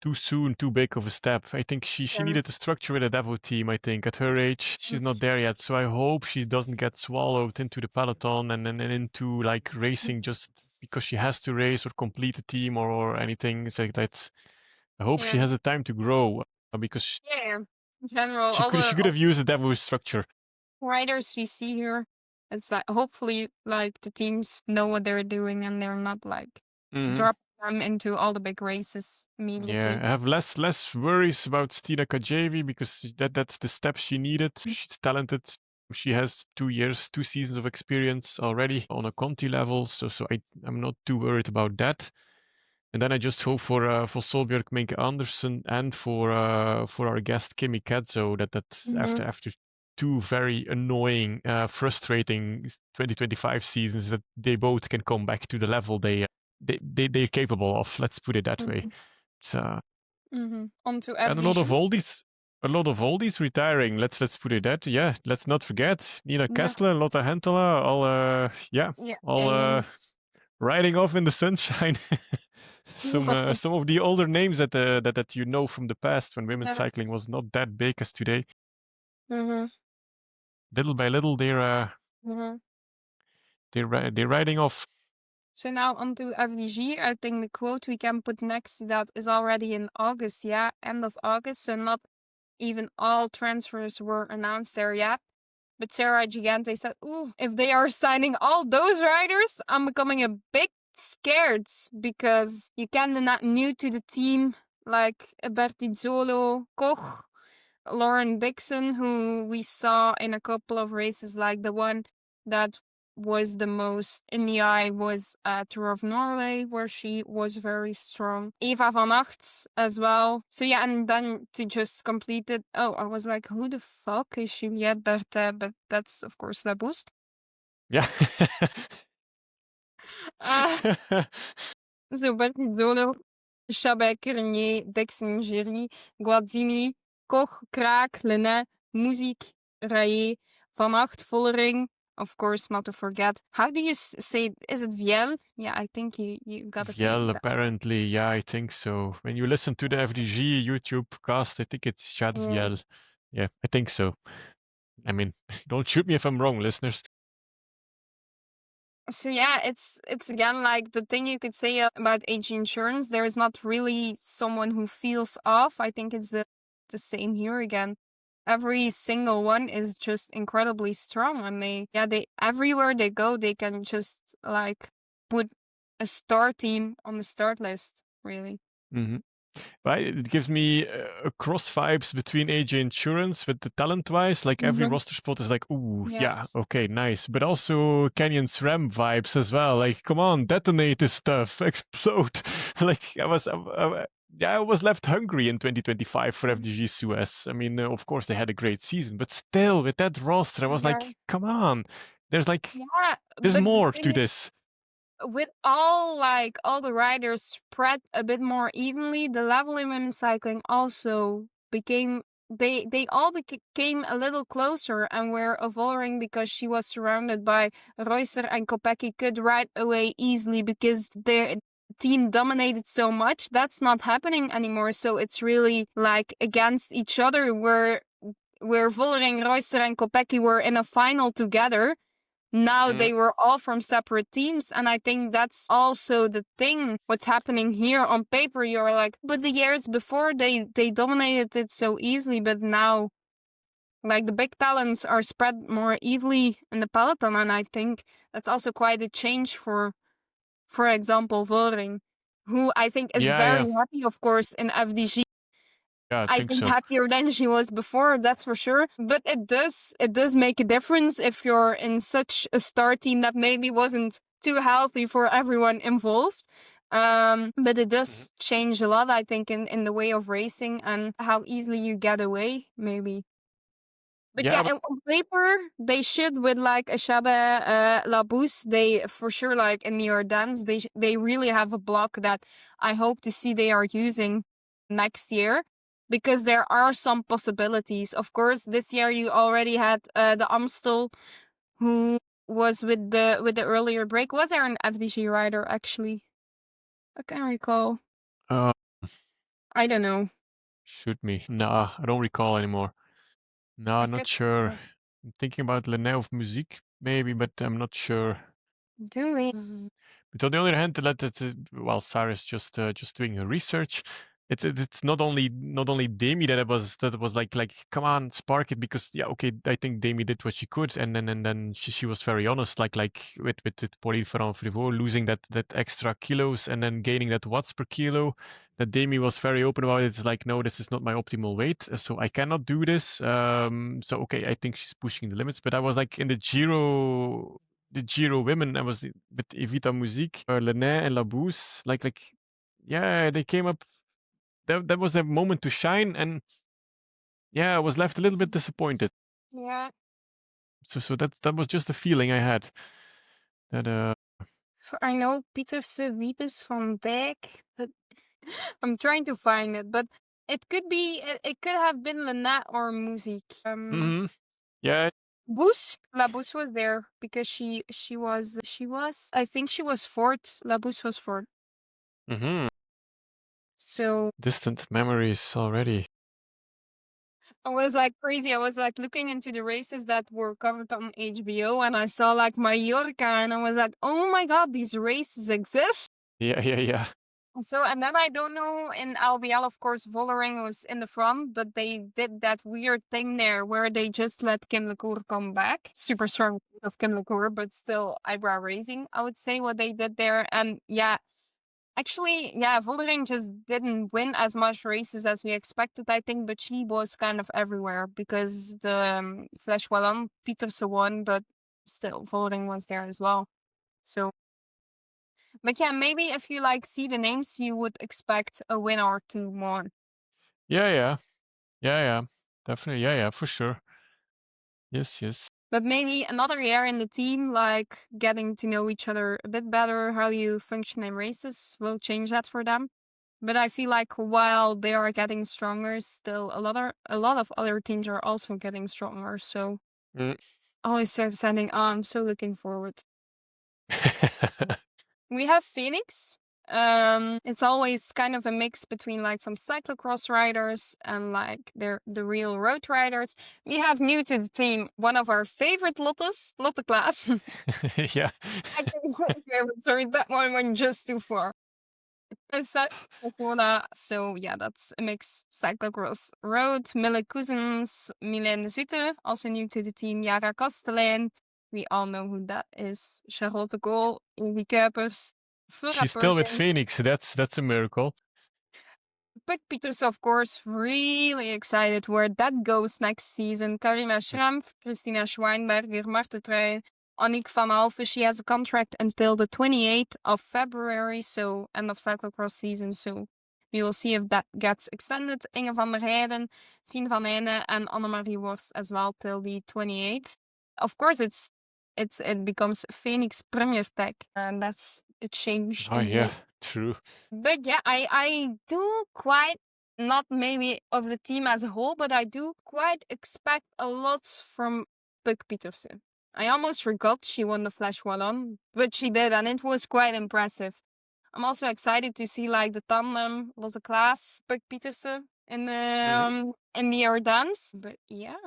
too soon, too big of a step. I think she yeah, needed a structure with a Devo team. I think at her age, she's not there yet. So I hope she doesn't get swallowed into the peloton and into like racing just because she has to race or complete a team or anything. It's like that's. I hope she yeah, has the time to grow because yeah. In general, she all could the she could have used a Devo structure. riders we see here, it's like hopefully like the teams know what they're doing and they're not like Hmm. dropping them into all the big races Yeah, immediately. I have less worries about Stina Kajevi because that's the step she needed. She's talented. She has 2 years, 2 seasons of experience already on a Conti level, so I'm not too worried about that. And then I just hope for Solbjörg Minke Andersen and for our guest Kimi Ketzo that Mm-hmm. after two very annoying, frustrating 2025 seasons that they both can come back to the level they're capable of. Let's put it that way. Mm-hmm. It's Onto and FDG. a lot of oldies retiring. Let's put it that. Yeah, let's not forget Nina Yeah. Kessler, Lotta Hentola, Yeah. Yeah. all Yeah. riding off in the sunshine. Yeah. Some of the older names that you know from the past when women's Yeah. cycling was not that big as today. Mm-hmm. Little by little, Mm-hmm. they're riding off. So now onto FDG. I think the quote we can put next to that is already in August. Yeah, end of August. So not even all transfers were announced there yet. But Sarah Gigante said, "Ooh, if they are signing all those riders, I'm becoming a bit scared because you can not new to the team like Bertizzolo, Koch, Lauren Dixon, who we saw in a couple of races, like the one that was the most in the eye was Tour of Norway, where she was very strong. Eva van Acht as well. So yeah, and then to just complete it, oh, I was like, who the fuck is Juliette Berthet? But that's of course La Boost. Yeah. Uh, so Bertizzolo, Chabet, Curnier, Dixon, Giry, Guazzini, Koch, Kraak, Lenet, Muziek, Raillet, Van Acht, Vollering, of course, not to forget. How do you say it? Is it Viel? Yeah, I think you gotta say Viel, that. apparently. Yeah, I think so. When you listen to the FDG YouTube cast, I think it's Chad Yeah. Viel. Yeah, I think so. I mean, don't shoot me if I'm wrong, listeners. So yeah, it's again like the thing you could say about AG Insurance. There is not really someone who feels off. I think it's the same here again. Every single one is just incredibly strong, and they everywhere they go, they can just like put a star team on the start list. Really. Hmm. Right? It gives me cross vibes between AJ Insurance with the talent wise. Like every Mhm. roster spot is like, ooh, Yeah. yeah, okay, nice. But also Canyon SRAM vibes as well. Like, come on, detonate this stuff, explode. Like yeah, I was left hungry in 2025 for FDG Suez. I mean, of course they had a great season, but still with that roster, I was Yeah. like, come on, there's like, Yeah. there's But the more thing to is, this. with all the riders spread a bit more evenly, the level in women's cycling also became they all became a little closer, and were evolving because she was surrounded by Reusser and Kopecky could ride away easily because their team dominated so much. That's not happening anymore. So it's really like against each other, where Vollering, Reusser and Kopecky were in a final together. Now Mm, they were all from separate teams, and I think that's also the thing. What's happening here on paper, you're like, but the years before they dominated it so easily, but now like the big talents are spread more evenly in the peloton, and I think that's also quite a change for example, Vollering, who I think is yeah, very yeah, happy, of course, in FDG. yeah, I I think think so. happier than she was before, that's for sure. But it does make a difference if you're in such a star team that maybe wasn't too healthy for everyone involved. But it Mhm. does change a lot, I think, in the way of racing and how easily you get away, maybe. But Yeah, yeah, but on paper, they should with like a Shabe Labous. They for sure like in the Ardennes, they really have a block that I hope to see they are using next year, because there are some possibilities. Of course, this year you already had the Amstel, who was with the earlier break. Was there an FDG rider actually? I can't recall. uh, I don't know. shoot me. Nah, I don't recall anymore. I No, not forget. sure. I'm thinking about Lenné of Muziek, maybe, but I'm not sure. Doing. But on the other hand, while Sarah's just doing her research, it's not only Demi that was like come on, spark it, because yeah, okay, I think Demi did what she could, and then she was very honest, like with Pauline Ferrand-Prévot losing that extra kilos and then gaining that watts per kilo. That Demi was very open about it. It's like, no, this is not my optimal weight, so I cannot do this. So okay, I think she's pushing the limits. But I was like in the Giro women, I was with Evita Muziek, Lenné and Labous. Yeah, they came up. That was their moment to shine, and yeah, I was left a little bit disappointed. Yeah. So that was just the feeling I had. That I know Pieterse Wiebes van Dijk, but I'm trying to find it. But it could be, it could have been Lynette or Muziek. hmm yeah. Boes, La Boes was there because she was I think she was fourth. La Boes was fourth. hmm So Distant memories already. I was like crazy. I was like looking into the races that were covered on HBO, and I saw like Mallorca, and I was like, oh my god, these races exist. Yeah, yeah, yeah. So, and then I don't know, in LBL, of course, Vollering was in the front, but they did that weird thing there where they just let Kim LeCour come back. Super strong of Kim LeCour, but still eyebrow raising, I would say, what they did there. And yeah, actually, yeah, Vollering just didn't win as much races as we expected, I think, but she was kind of everywhere because the Flash Wallon, Pieterse won, but still voting was there as well. So, but yeah, maybe if you like see the names, you would expect a win or two more. Yeah, yeah. Yeah, yeah. Definitely. Yeah, yeah, for sure. Yes, yes. But maybe another year in the team, like getting to know each other a bit better, how you function in races will change that for them. But I feel like while they are getting stronger, still a lot of other teams are also getting stronger. So Mm. always so exciting. Oh, I'm so looking forward. We have Phoenix. It's always kind of a mix between like some cyclocross riders and like they're the real road riders. We have new to the team one of our favorite Lottes, Lotte class. Yeah. I think my favorite. Sorry, that one went just too far. Sassuola. So yeah, that's a mix. Cyclocross road. Mille Cousins, Milène de Zoete, also new to the team. Yara Kastelein. We all know who that is. Charlotte Kool, Ulrike Kuipers, Flora She's still with Perkins. Phoenix. That's a miracle. Buck Peters, of course, really excited where that goes next season. Carina Schrampf, Christina Schweinberger, Marte Trey, Annick van Halve. She has a contract until the 28th of February, so end of cyclocross season. So we will see if that gets extended. Inge van der Heijden, Fien van Heijden, and Annemarie Worst as well till the 28th. Of course, it becomes Phoenix Premier Tech, and that's a change Oh in the yeah, name. true. But yeah, I do quite not maybe of the team as a whole, but I do quite expect a lot from Puk Pietersen. I almost forgot she won the Flash Wallon, but she did, and it was quite impressive. I'm also excited to see like the tandem Lotte Klaas, Puk Pietersen Hmm. in the Ardennes. But yeah,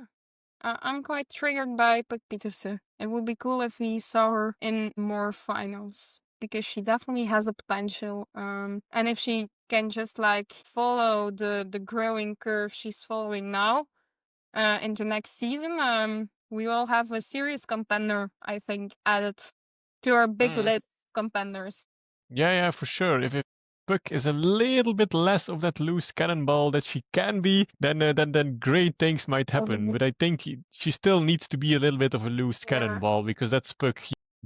I'm quite triggered by Puk Pietersen. It would be cool if we saw her in more finals because she definitely has a potential. And if she can just like follow the growing curve she's following now into next season, we will have a serious contender, I think, added to our big Mm. lit contenders. Yeah, yeah, for sure. If Puck is a little bit less of that loose cannonball that she can be, then great things might happen. But I think she still needs to be a little bit of a loose Yeah. cannonball because that's Puck.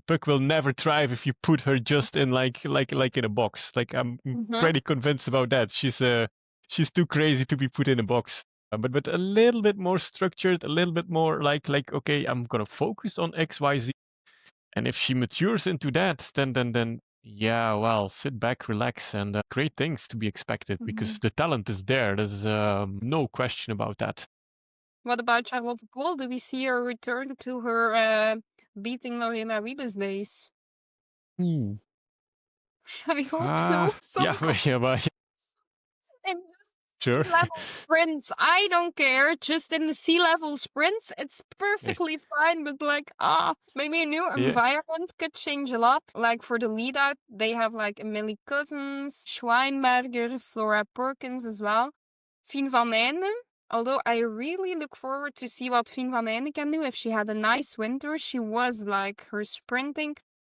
Puck will never thrive if you put her just in like in a box. Like I'm Mm-hmm. pretty convinced about that. She's too crazy to be put in a box. But a little bit more structured, a little bit more like okay, I'm gonna focus on XYZ. And if she matures into that, then yeah, well, sit back, relax, and great things to be expected Mm-hmm. because the talent is there. There's no question about that. What about Charlotte Kool? Do we see her return to her beating Lorena Wiebes days? Ooh. I hope so. Yeah, Some yeah, but in just sure. sea-level sprints, I don't care. Just in the sea-level sprints, it's perfectly fine. But like, maybe a new Yeah. environment could change a lot. Like for the lead out, they have like Emily Cousins, Schweinberger, Flora Perkins as well. Fien van Einde. Although I really look forward to see what Fien van Einde can do. If she had a nice winter, she was like her sprinting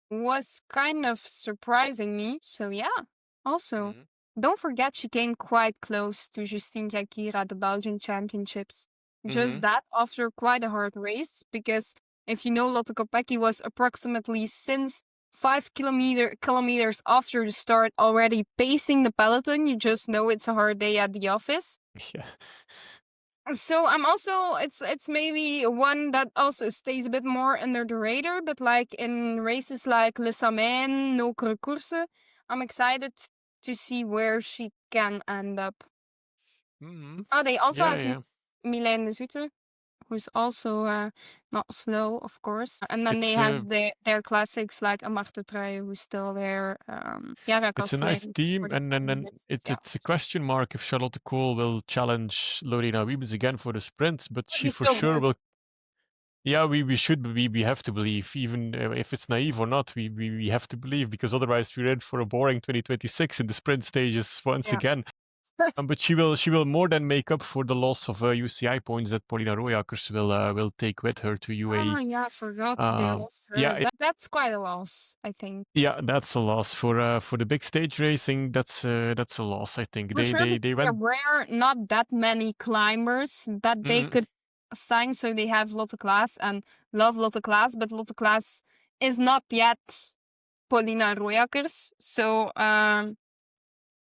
was kind of surprising me. So yeah. Also, Mhm. don't forget she came quite close to Justine Jacquire at the Belgian Championships. Just Mhm. that after quite a hard race, because if you know Lotte Kopecky was approximately since 5 kilometers after the start already pacing the peloton, you just know it's a hard day at the office. Yeah. So I'm also it's maybe one that also stays a bit more under the radar, but like in races like Le Samen, Nokere Koersen, I'm excited to see where she can end up. Mhm. Oh, they also Yeah, have yeah. Milène de Zoete, who's also not slow, of course. And then they It's have their classics like Amarte Truije, who's still there. Yara it's a nice Kastelein for team, the and mixes, it's yeah. it's a question mark if Charlotte Kool will challenge Lorena Wiebes again for the sprints, but Would she be for so sure good. will. Yeah, we should we have to believe, even if it's naive or not. We have to believe because otherwise we're in for a boring 2026 in the sprint stages once Yeah. again. But she will more than make up for the loss of UCI points that Paulina Royakkers will take with her to Oh, UAE. yeah, I forgot they Um, lost her. yeah, That's quite a loss, I think. yeah, that's a loss for the big stage racing. That's a loss. I think For they sure, they because they there went. were not that many climbers that they Mm, could sign, so they have Lotte Klaas and love Lotte Klaas, but Lotte Klaas is not yet Paulina Royakkers. So yeah,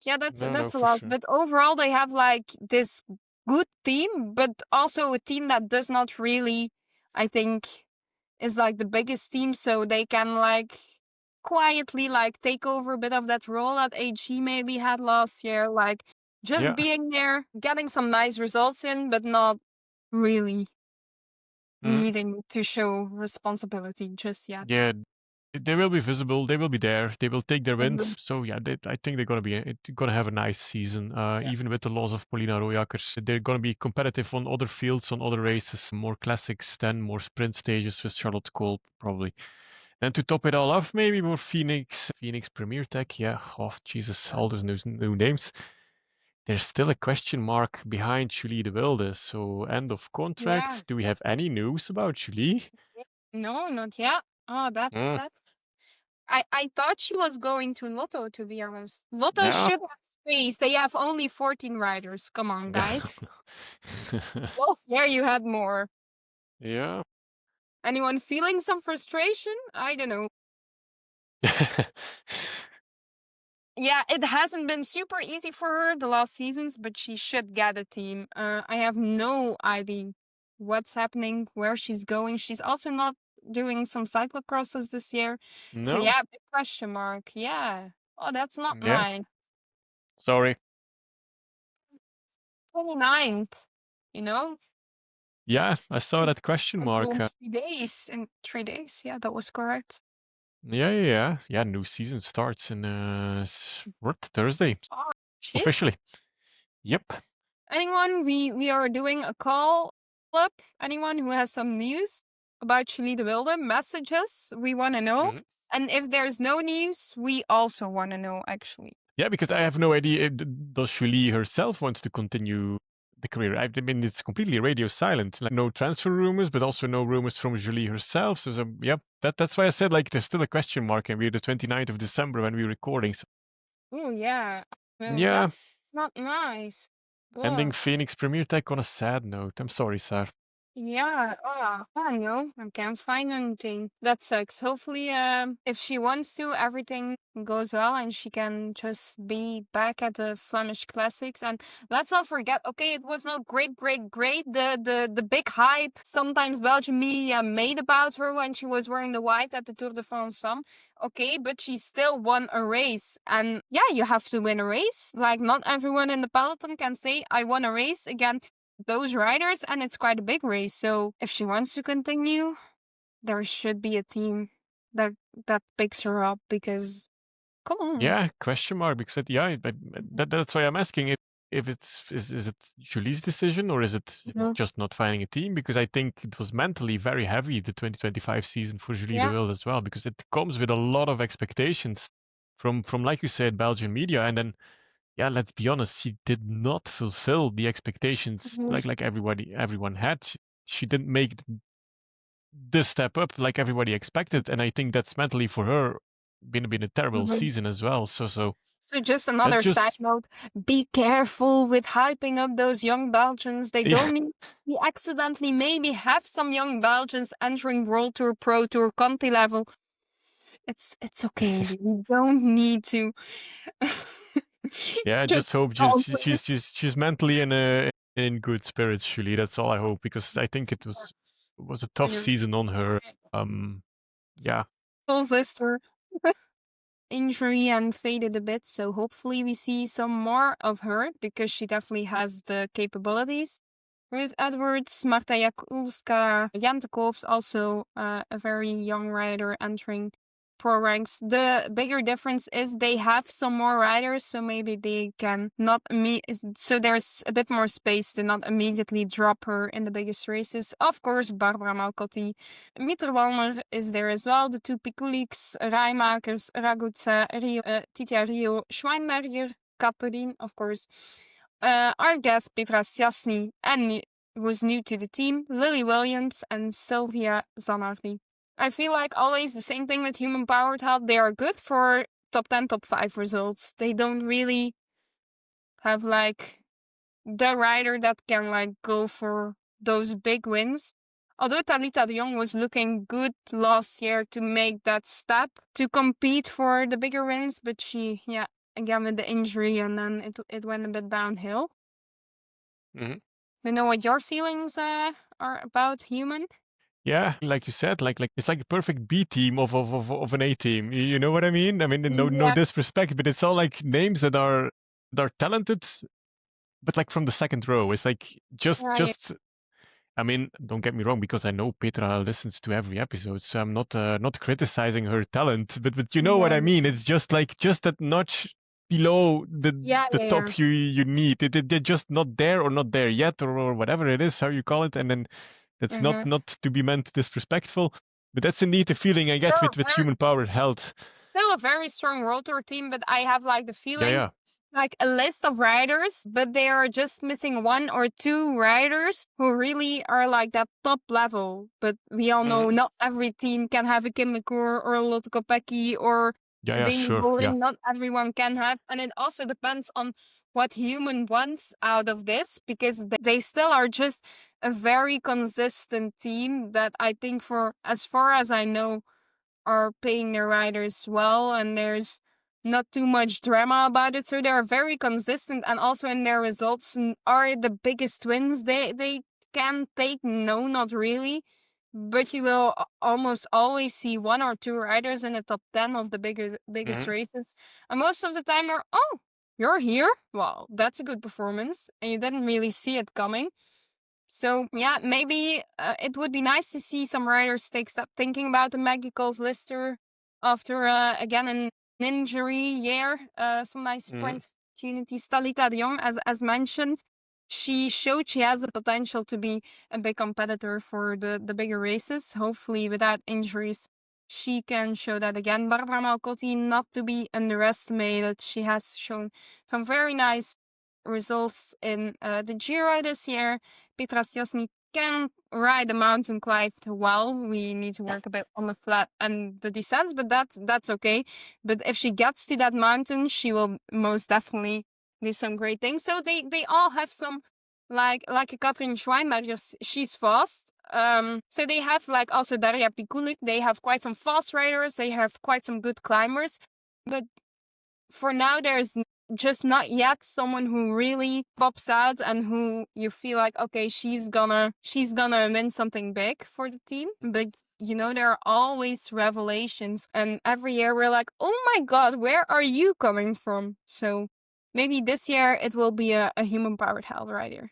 No, no, that's a for lot. sure. But overall, they have like this good team, but also a team that does not really, I think, is like the biggest team. So they can like quietly like take over a bit of that role that AG maybe had last year. Like just Yeah. being there, getting some nice results in, but not really Mm. needing to show responsibility just yet. Yeah, they will be visible. They will be there. They will take their Mhm. wins. So yeah, I think they're gonna have a nice season. Yeah. Even with the loss of Paulina Royakkers, they're gonna be competitive on other fields, on other races, more classics, then more sprint stages with Charlotte Cole probably. And to top it all off, maybe more Phoenix Premier Tech. Yeah, oh Jesus, all those new names. There's still a question mark behind Julie de Wilde. So end of Yeah. contract. Do we have any news about Julie? No, not yet. Oh, Mm, that's. I thought she was going to Lotto, to be honest. Lotto no. should have space. They have only 14 riders. Come on, guys. Yeah. Last year you had more. Yeah. Anyone feeling some frustration? I don't know. Yeah, it hasn't been super easy for her the last seasons, but she should get a team. I have no idea what's happening, where she's going. She's also not doing some cyclocrosses this year. So No. yeah, big question mark. Yeah. Oh, that's not Yeah. nice. Sorry. 29th, you know? Yeah, I saw that question Until mark. 3 days. In 3 days, yeah, that was correct. Yeah. New season starts in what, Thursday Oh, shit. officially. Yep. Anyone? We are doing a call up. Anyone who has some news about Julie de Wilde, message us. We want to know. Mhm. And if there's no news, we also want to know, actually. Yeah, because I have no idea. Does Julie herself want to continue the career? I mean, it's completely radio silent. Like no transfer rumors, but also no rumors from Julie herself. So yep, that's why I said like there's still a question mark, and we're the 29th of December when we're recording. So Oh, yeah. Well, yeah, that's not nice. ending Ugh. Phoenix Premier Tech on a sad note. I'm sorry, Saar. Yeah, I don't know. I can't find anything. That sucks. Hopefully, if she wants to, everything goes well and she can just be back at the Flemish Classics. And let's not forget, okay, it was not great. The big hype sometimes Belgian media made about her when she was wearing the white at the Tour de France Femme. Okay, but she still won a race. And yeah, you have to win a race. Like, not everyone in the peloton can say, I won a race again those riders, and it's quite a big race. So if she wants to continue, there should be a team that picks her up because come on. Yeah, question mark because but that's why I'm asking if is it Julie's decision or is it Mhm. just not finding a team? Because I think it was mentally very heavy the 2025 season for Julie de Yeah. Wilde as well because it comes with a lot of expectations from like you said Belgian media and then yeah, let's be honest, she did not fulfill the expectations Mhm. like everyone had. She didn't make this step up like everybody expected, and I think that's mentally for her been a terrible Mhm. season as well. So So just let's another side just note, be careful with hyping up those young Belgians. They yeah don't need we accidentally maybe have some young Belgians entering World Tour, Pro Tour, Conti level. It's okay. We don't need to yeah. I just just hope all she's mentally in good spirits. Julie, that's all I hope because I think it was a tough season on her. Yeah, sister. Injury and faded a bit, so hopefully we see some more of her because she definitely has the capabilities. Ruth Edwards, Marta Jakulska, Jan de Koops, also a very young rider entering pro ranks. The bigger difference is they have some more riders, so maybe they can not so there's a bit more space to not immediately drop her in the biggest races. Of course, Barbara Malcotti, Mieter Walmer is there as well. The two Pikuliks, Rijmakers, Ragutsa, Rio, Titia Rio, Schweinberger, Kaperin, of course. Our guest, Petra Sjasny, and who's new to the team, Lily Williams and Sylvia Zanardi. I feel like always the same thing with Human Powered Health. They are good for top 10, top 5 results. They don't really have like the rider that can like go for those big wins. Although Talita de Jong was looking good last year to make that step to compete for the bigger wins, but she, yeah, again with the injury, and then it went a bit downhill. Mhm. You know what your feelings are about Human? Yeah, like you said, like it's like a perfect B team of an A team. You know what I mean? I mean, no Yeah, disrespect, but it's all like names that are talented, but like from the second row. It's like yeah, just. I mean, don't get me wrong, because I know Petra listens to every episode, so I'm not criticizing her talent, but you know what I yeah, mean. It's just like just that notch below yeah, the yeah, top you need. They're just not there or not there yet or whatever it is, how you call it, and then that's yeah. not to be meant disrespectful, but that's indeed the feeling I get Still, with human powered health. still a very strong World Tour team, but I have like the Yeah, feeling yeah. like a list of riders, but they are just missing one or two riders who really are like that top level. But we all know Mhm. not every team can have a Kim McClure or a Lotte Kopecky or Yeah, a yeah, Demi sure, yeah. Vollering. Not everyone can have. And it also depends on what human wants out of this, because they still are just a very consistent team that I think, for as far as I know, are paying their riders well, and there's not too much drama about it. So they're very consistent, and also in their results are the biggest wins they can take. No, not really. But you will almost always see one or two riders in the top 10 of the biggest Mhm. races. And most of the time you're, oh, you're here? Well, that's a good performance. And you didn't really see it coming. So yeah, maybe it would be nice to see some writers take stop thinking about the Magicals lister after again an injury year. Some nice Mhm. sprint opportunities. Talita de Jong, as mentioned, she showed she has the potential to be a big competitor for the bigger races. Hopefully, without injuries, she can show that again. Barbara Malcotti, not to be underestimated. She has shown some very nice results in the Giro this year. Petra Stosny can ride the mountain quite well. We need to work a bit on the flat and the descents, but that's okay. But if she gets to that mountain, she will most definitely do some great things. So they all have some, like a Katrin Schweinberg, just she's fast. So they have like also Daria Pikulik. They have quite some fast riders. They have quite some good climbers, but for now there's just not yet someone who really pops out and who you feel like, okay, she's gonna win something big for the team. But you know, there are always revelations, and every year we're like, oh my god, where are you coming from? So maybe this year it will be a human powered hell rider.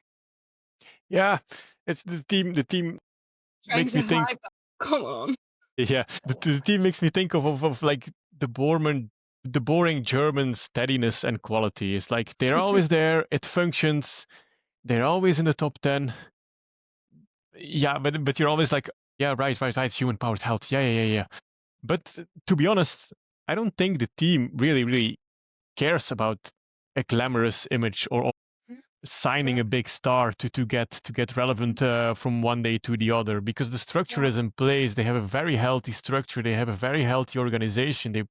Yeah, it's the team Trying makes to me think. hype up. Come on. Yeah, the team makes me think of like the boring German steadiness and quality. It's like they're always there, it functions, they're always in the top 10. Yeah, but you're always like, yeah, right, human powered health. Yeah. But to be honest, I don't think the team really cares about a glamorous image or signing a big star to get relevant from one day to the other, because the structure Yeah. is in place. They have a very healthy structure. They have a very healthy organization. They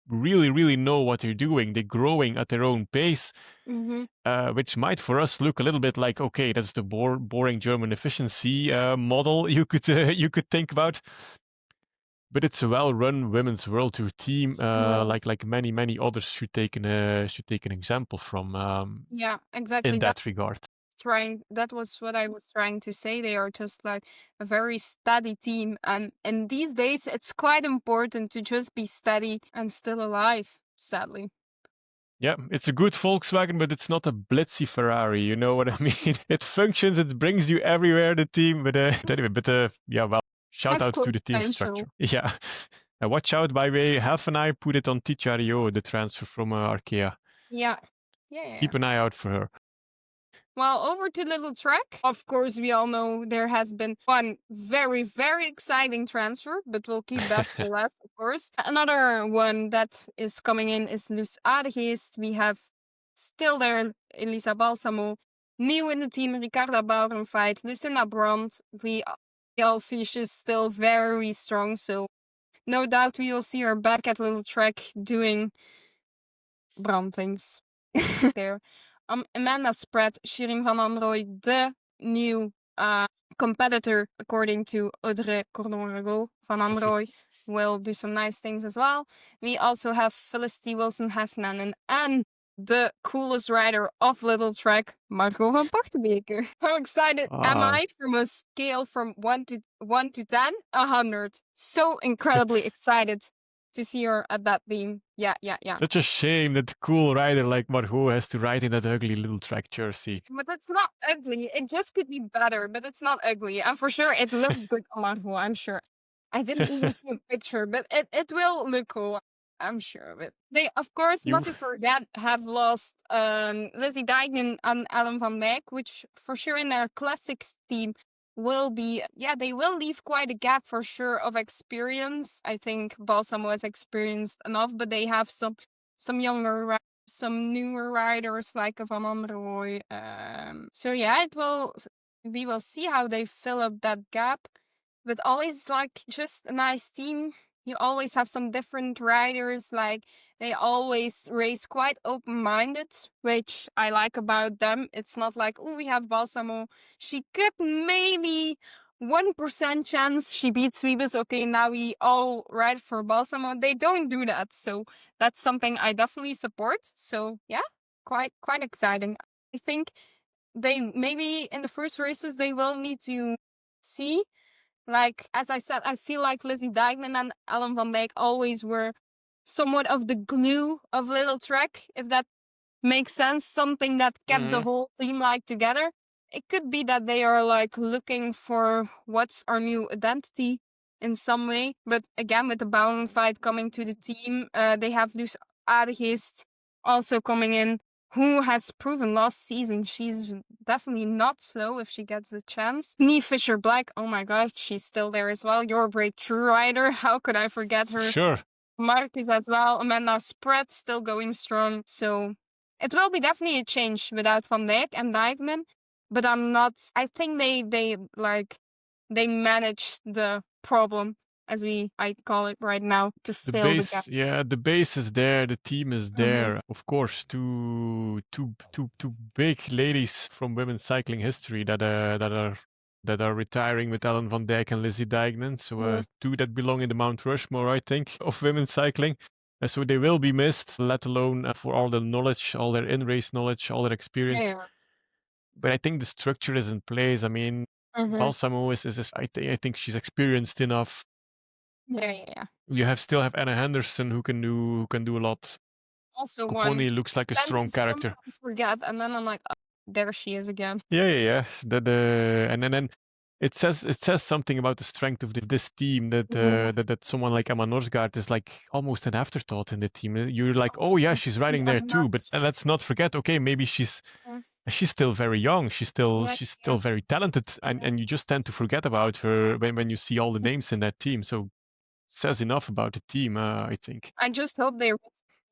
really know what they're doing. They're growing at their own pace, Mm-hmm. which might for us look a little bit like, okay, that's the boring German efficiency model you could think about. But it's a well-run women's World Tour team, Yeah. like many others should take an example from Yeah, in exactly. that regard. That was what I was trying to say. They are just like a very steady team, and in these days it's quite important to just be steady and still alive, sadly. Yeah, it's a good Volkswagen, but it's not a blitzy Ferrari. You know what I mean? It functions, it brings you everywhere, the team. But anyway, yeah, well, shout Has out to quite the team structure. potential. Yeah. Watch out, by the way, half an eye put it on Tichario, the transfer from Arkea. Yeah. Yeah. Keep an eye out for her. Well, over to Little Trek. Of course, we all know there has been one very, very exciting transfer, but we'll keep best for last, of course. Another one that is coming in is Luz Aardigist. We have still there Elisa Balsamo. New in the team, Ricarda Bauernfeit, Lucinda Brand. We all see she's still very strong, so no doubt we will see her back at Little Trek doing brandings there. Amanda Spratt, Shirin van Androoy, the new competitor, according to Audrey Cordon-Rago van Amrooy, will do some nice things as well. We also have Felicity Wilson-Heffernan and the coolest rider of Little Track, Margot van Pachtenbeke. How excited am Ah, I from a scale from 1 to 10? 100. So incredibly excited to see her at that team. Yeah, yeah, yeah. such a shame that a cool rider like Margot has to ride in that ugly Little Track jersey. But it's not ugly. It just could be better, but it's not ugly. And for sure, it looks good on Marvel, I'm sure. I didn't even see a picture, but it will look cool. I'm sure of it. They, of course, You not to forget, have lost Lizzie Deignan and Ellen van Dijk, which for sure in their classics team will be, yeah, they will leave quite a gap for sure of experience. I think Balsamo is experienced enough, but they have some younger, some newer riders like Van Amrooy. So yeah, we will see how they fill up that gap. But always like just a nice team. You always have some different riders. Like they always race quite open-minded, which I like about them. It's not like, oh, we have Balsamo. She could maybe 1% chance she beats Wiebes. Okay, now we all ride for Balsamo. They don't do that. So that's something I definitely support. So yeah, quite exciting. I think they maybe in the first races they will need to see. Like as I said, I feel like Lizzie Deignan and Ellen van Dijk always were somewhat of the glue of Little Trek, if that makes sense. Something that kept the Mhm. whole team like together. It could be that they are like looking for what's our new identity in some way. But again, with the Bouwen fight coming to the team, they have Luce Aardigist also coming in, who has proven last season she's definitely not slow if she gets the chance. Nee Fisher Black, oh my god, she's still there as well. Your breakthrough rider, how could I forget her? Sure. Marcus as well. Amanda Spratt still going strong. So it will be definitely a change without Van Dijk and Dijkman. But I'm not. I think they managed the problem, as I call it right now, to The fill the gap. base, yeah, the base is there, the team is Mm-hmm. there. Of course, two big ladies from women's cycling history that are retiring with Ellen van Dijk and Lizzie Deignan. So two that belong in the Mount Rushmore, I think, of women's cycling. So they will be missed, let alone for all the knowledge, all their in-race knowledge, all their experience. Yeah. But I think the structure is in place. I mean, Mm-hmm. Balsamo I think she's experienced enough. Yeah, yeah, yeah. You still have Anna Henderson who can do a lot. Also one. Coponi looks like a Then strong character. sometimes forget, and then I'm like, oh, there she is again. Yeah, yeah, yeah. And then it says something about the strength of this team that Mm-hmm. that someone like Emma Norsgaard is like almost an afterthought in the team. You're like, oh yeah, she's riding Yeah, there too. But let's not forget, okay, maybe she's still very young. She's still yeah, she's yeah. still very talented, and you just tend to forget about her when you see all the names in that team. So it says enough about the team, I think. I just hope they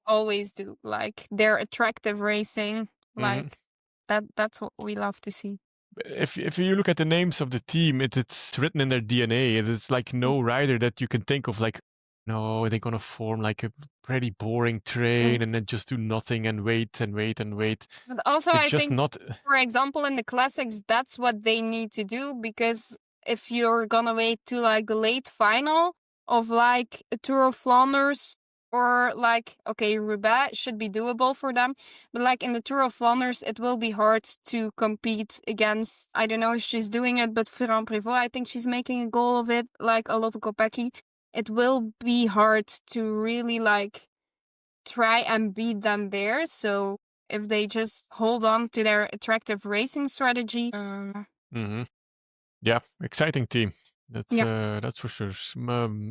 always do. Like they're attractive racing. Hmm. Like that's what we love to see. If you look at the names of the team, it's written in their DNA. It is like no rider that you can think of like, no, they're gonna form like a pretty boring train Mm. and then just do nothing and wait and wait and wait. But also It's I just think, not. for example, in the classics, that's what they need to do, because if you're gonna wait to like the late final of like a Tour of Flanders, or like, okay, Roubaix should be doable for them, but like in the Tour of Flanders, it will be hard to compete against, I don't know if she's doing it, but Ferrand Prévot, I think she's making a goal of it, like a Lotte Kopecky. It will be hard to really like try and beat them there. So if they just hold on to their attractive racing strategy, Hmm. Yeah, exciting team. yeah. That's for sure.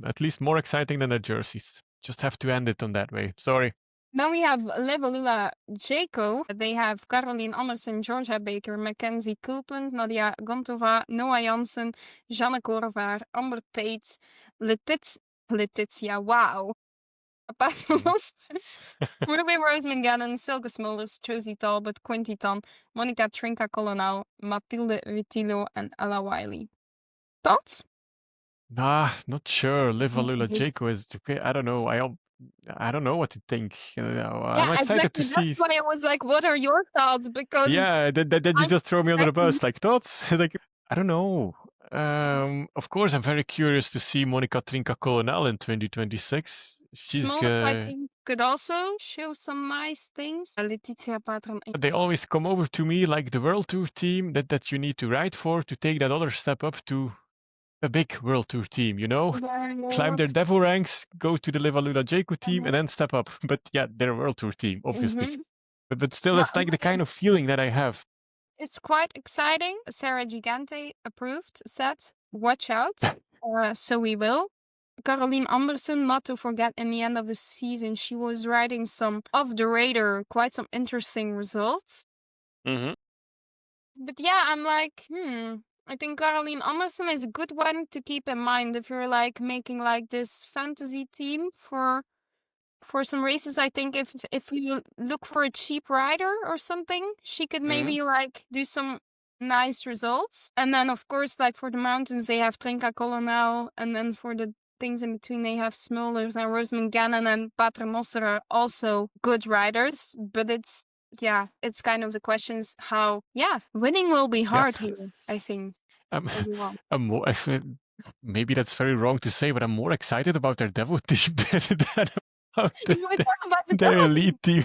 At least more exciting than their jerseys. Just have to end it on that way. Sorry. Then we have Levalua Jaco. They have Caroline Anderson, Georgia Baker, Mackenzie Copeland, Nadia Gontova, Noah Jansen, Janne Korvaar, Amber Pate, Letitia, wow. Mhm. Paternoster, Ruby Roseman Gannon, Silke Smulders, Josie Talbot, Quinty Tan, Monica Trinka Colonel, Mathilde Vitilo, and Ella Wiley. Thoughts? Nah, not sure. Livalula Yes. Jaco is. Okay, I don't know. I don't know what to think. Yeah, I'm excited to exactly. That's see. why I was like, what are your thoughts? Because Yeah, that you I'm just throw me under the bus exactly. like thoughts. Like I don't know. Of course, I'm very curious to see Monica Trinca-Colonel in 2026. She's Smollet, I think, could also show some nice things. Letitia Patron. they always come over to me like the World Tour team that you need to ride for to take that other step up to a big World Tour team, you know? Climb their devil ranks, go to the Livalula Jaco team, and then step up. But yeah, they're a World Tour team, obviously. Mm-hmm. But still, it's like the kind of feeling that I have. It's quite exciting. Sarah Gigante approved, said, watch out. So we will. Caroline Anderson, not to forget, in the end of the season, she was riding some off the radar, quite some interesting results. Mm-hmm. But yeah, I'm like, I think Caroline Anderson is a good one to keep in mind if you're like making like this fantasy team for some races. I think if you look for a cheap rider or something, she could maybe like do some nice results. And then of course, like for the mountains, they have Trinca Colonel, and then for the things in between, they have Smulders and Rosamund Gannon and Paternoster are also good riders. But it's kind of the questions how winning will be hard here, I think, as well. Maybe that's very wrong to say, but I'm more excited about their Devil team than about their elite team.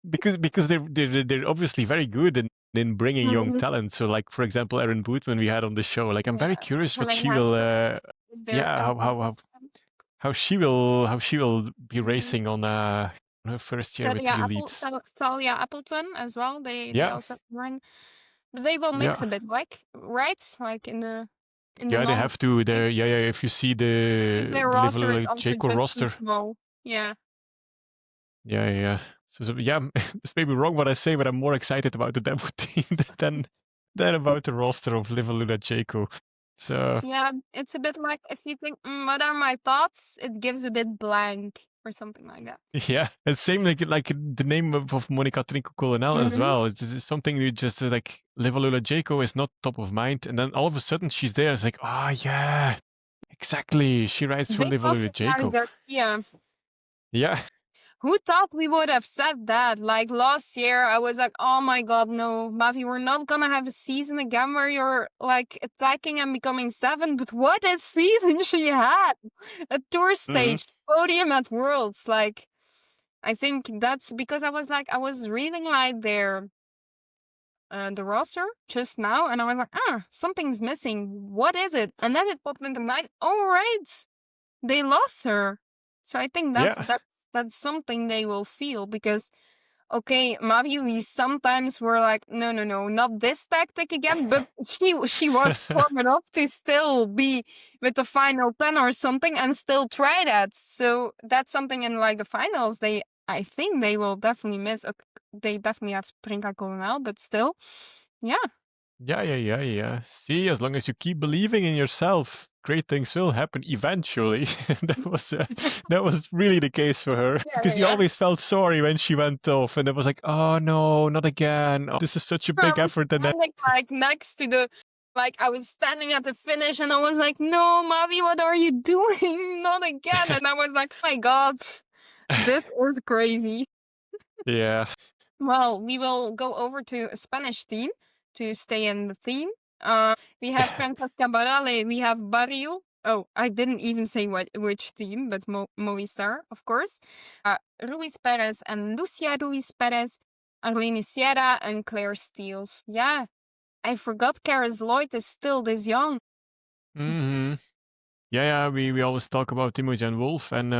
Because they're obviously very good in bringing young talent. So like for example, Erin Bootman we had on the show. Like I'm very curious what she will how she will be racing on her first year with the elites. Talia Appleton as well. They also run. But they will mix a bit, like right? Like in the they have to. They're if you see the roster is also Jaco roster. Small. Yeah. So yeah, this may be wrong what I say, but I'm more excited about the demo team than about the roster of Livalula Jaco. So yeah, it's a bit like if you think, what are my thoughts? It gives a bit blank or something like that. Yeah, it's same like the name of Monica Trinco-Colonel as well. It's something you just like Livalula Jaco is not top of mind, and then all of a sudden she's there. It's like, oh yeah, exactly. She rides for Livalula Jaco. Yeah. Who thought we would have said that? Like last year, I was like, oh my god, no, Mavi, we're not gonna have a season again where you're like attacking and becoming 7th. But what a season she had! A tour stage, podium at Worlds. Like, I think that's because I was reading like the roster just now, and I was like, something's missing. What is it? And then it popped into mind. Oh right, they lost her. So I think that's something they will feel because, okay, Mavi, we sometimes were like, no, not this tactic again, but she was strong enough to still be with the final 10 or something and still try that. So that's something in like the finals I think they will definitely miss. They definitely have Trinca Colonel, but still, yeah. Yeah. See, as long as you keep believing in yourself, great things will happen eventually. that was really the case for her because you always felt sorry when she went off, and it was like, oh no, not again. Oh, this is such a big effort. And then like next to the I was standing at the finish, and I was like, no, Mavi, what are you doing? Not again. And I was like, oh my god, this is crazy. Yeah. Well, we will go over to a Spanish team to stay in the theme. We have Francesca Barale, we have Barrio. Oh, I didn't even say which team, but Movistar, of course. Ruiz Perez and Lucia Ruiz Perez, Arlene Sierra and Claire Steels. Yeah, I forgot Karis Lloyd is still this young. Yeah. We always talk about Imogen Wolf and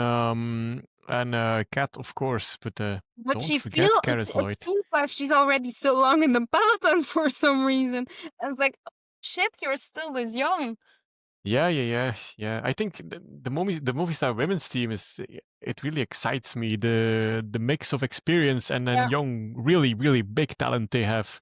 Kat, of course, but don't she forget Karis Lloyd. It seems like she's already so long in the peloton for some reason. I was like, oh, shit, you're still this young. Yeah. I think the Movistar women's team it really excites me. The mix of experience and then young, really, really big talent they have.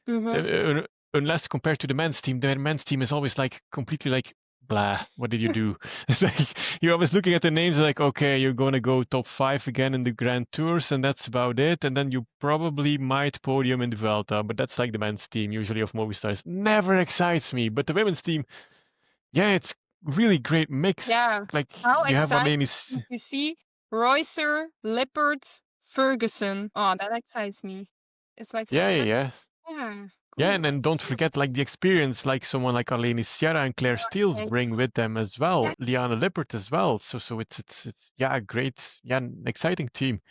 Unless compared to the men's team, their men's team is always like completely like blah. What did you do? It's like you're always looking at the names like, okay, you're gonna go top 5 again in the Grand Tours, and that's about it. And then you probably might podium in the Vuelta, but that's like the men's team usually of Movistars. Never excites me. But the women's team, yeah, it's really great mix. Yeah. Like how you have exciting to see Reusser, Lippert, Ferguson. Oh, that excites me. It's like yeah. Yeah, Cool. and then don't forget like the experience like someone like Arlene Sierra and Claire Steels Right. bring with them as well. Yeah. Liana Lippert as well. So it's yeah, a great, yeah, an exciting team.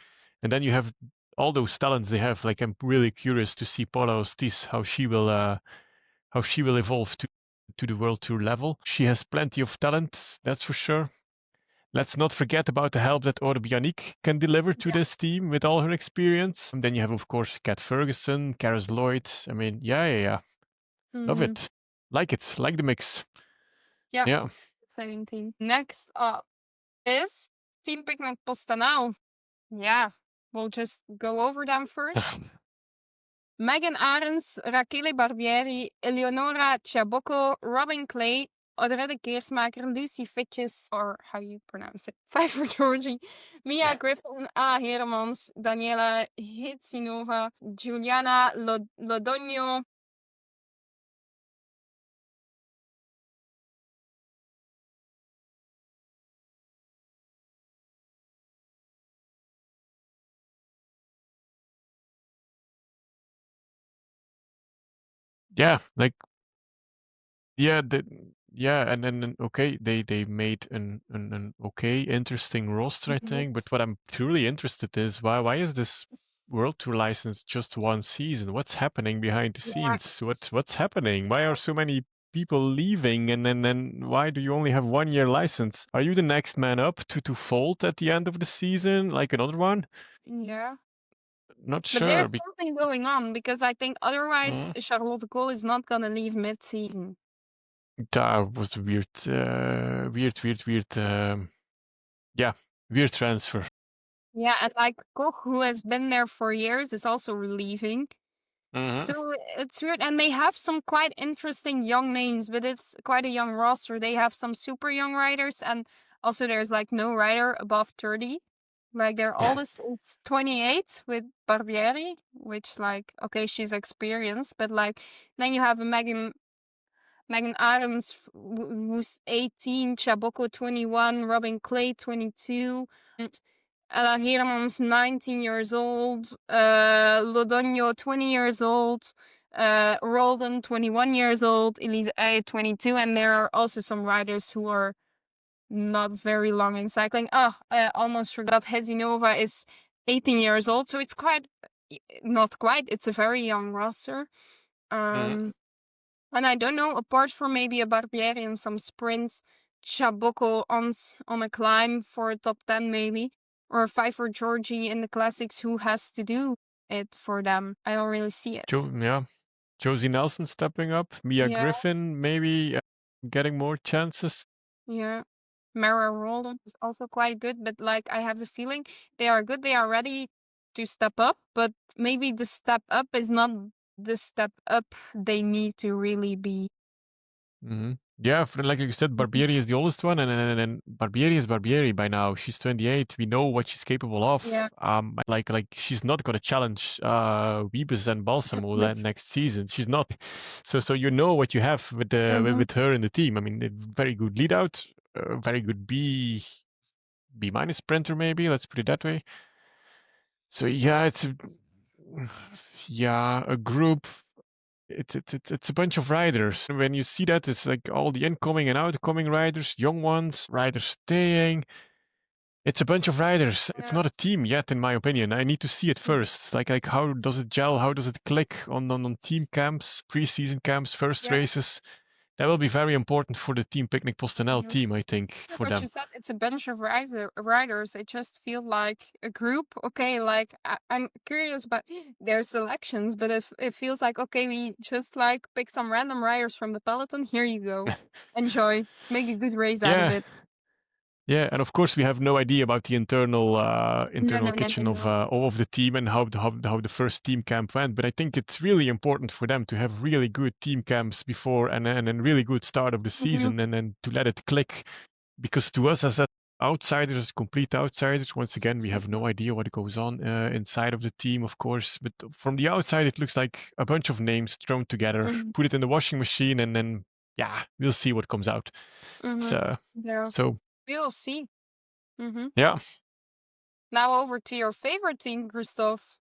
And then you have all those talents they have. Like I'm really curious to see Paula Ostis how she will evolve to the World Tour level. She has plenty of talent, that's for sure. Let's not forget about the help that Orbianique can deliver to Yeah. this team with all her experience. And then you have, of course, Kat Ferguson, Karis Lloyd. I mean, yeah. Love Mm-hmm. it. Like it. Like the mix. Yeah. Yeah. Exciting team. Next up is Team Picnic Postanau. Yeah. We'll just go over them first. Megan Arens, Rachele Barbieri, Eleonora Ciabocco, Robin Clay, Odrede Keersmaker, Lucy Fitches, or how you pronounce it, Pfeiffer Georgie, Mia Griffin, A. Heremans, Daniela Hitsinova, Juliana Lodogno. Yeah. Like, yeah. Yeah. And then, okay, they made an okay, interesting roster, I Mhm. think. But what I'm truly interested is why is this World Tour license just one season? What's happening behind the Yeah. scenes? What's happening? Why are so many people leaving? And then why do you only have 1 year license? Are you the next man up to fold at the end of the season like another one? Yeah. Not But there's sure. something going on because I think otherwise Mm, Charlotte Cole is not going to leave mid season. that was weird. Weird. Yeah, weird transfer. Yeah, and like Koch, who has been there for years, is also leaving. Hmm. So it's weird. And they have some quite interesting young names, but it's quite a young roster. They have some super young riders, and also there's like no rider above 30. Like their oldest is 28 with Barbieri, which like okay, she's experienced, but like then you have a Megan Adams who's 18, Chaboko 21, Robin Clay 22, and Ella Hermans 19 years old, Lodogno 20 years old, Roldan 21 years old, Elise A 22, and there are also some riders who are not very long in cycling. Oh, I almost forgot Hezinova is 18 years old, so it's quite not quite, it's a very young roster. Hmm. Um and I don't know, apart from maybe a Barbieri and some sprints, Chabocco on a climb for a top 10 maybe, or a Pfeiffer Georgie in the classics, who has to do it for them? I don't really see it. Yeah, Josie Nelson stepping up. Mia Yeah, Griffin maybe getting more chances. yeah. Mara Roldan is also quite good, but like I have the feeling they are good, they are ready to step up, but maybe the step up is not the step up they need to really be. Hmm. Yeah, like you said, Barbieri is the oldest one, and Barbieri is Barbieri by now. She's 28. We know what she's capable Yeah. of. Like she's not gonna challenge Wiebes and Balsamo No. next season. She's not. So you know what you have with the Mhm. with her in the team. I mean, a very good lead out, very good B minus sprinter maybe. Let's put it that way. So yeah, yeah, a group. It's a bunch of riders. When you see that, it's like all the incoming and outgoing riders, young ones, riders staying. It's a bunch of riders. It's Yeah. not a team yet, in my opinion. I need to see it first. Like how does it gel? How does it click on team camps, preseason camps, first Yeah. races? That will be very important for the Team Picnic Postanel Mhm. team, I think, Yeah, for what you them. said, it's a bunch of riders. It just feel like a group. Okay, like I'm curious about their selections, but if it feels like okay, we just like pick some random riders from the peloton. Here you go, enjoy, make a good race out of Yeah, it. yeah, and of course we have no idea about the No, internal no, no, no, kitchen no. of the team and how the first team camp went. But I think it's really important for them to have really good team camps before and a really good start of the Mhm, season and to let it click. Because to us as outsiders, complete outsiders, once again we have no idea what goes on inside of the team, of course. But from the outside, it looks like a bunch of names thrown together, mhm, put it in the washing machine, and then yeah, we'll see what comes out. mhm. So Yeah, so we'll see. Hmm. yeah. Now over to your favorite team, Christoph.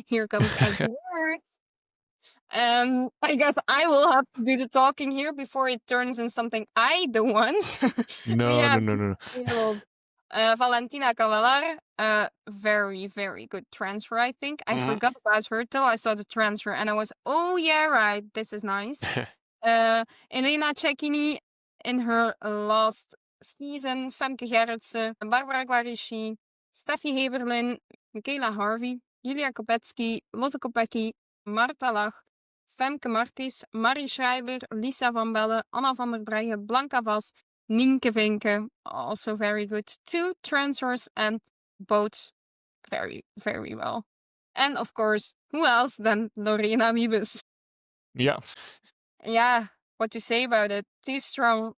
Here comes ugly words. I guess I will have to do the talking here before it turns in something I don't want. We No, no, have no, no. Valentina Cavallar, very, very good transfer, I think. I Mhm. forgot about her till I saw the transfer and I was, oh yeah, right, this is nice. Elena Cecchini in her last season, Femke Gerritsen, Barbara Guarischi, Steffi Heberlin, Michaela Harvey, Julia Kopecki, Lotte Kopecky, Marta Lach, Femke Markies, Marie Schreiber, Lisa van Bellen, Anna van der Breggen, Blanca Vas, Nienke Vinke, also very good. 2 transfers and both very, very well. And of course, who else than Lorena Wiebes? Yeah. Yeah, what to say about it? 2 strong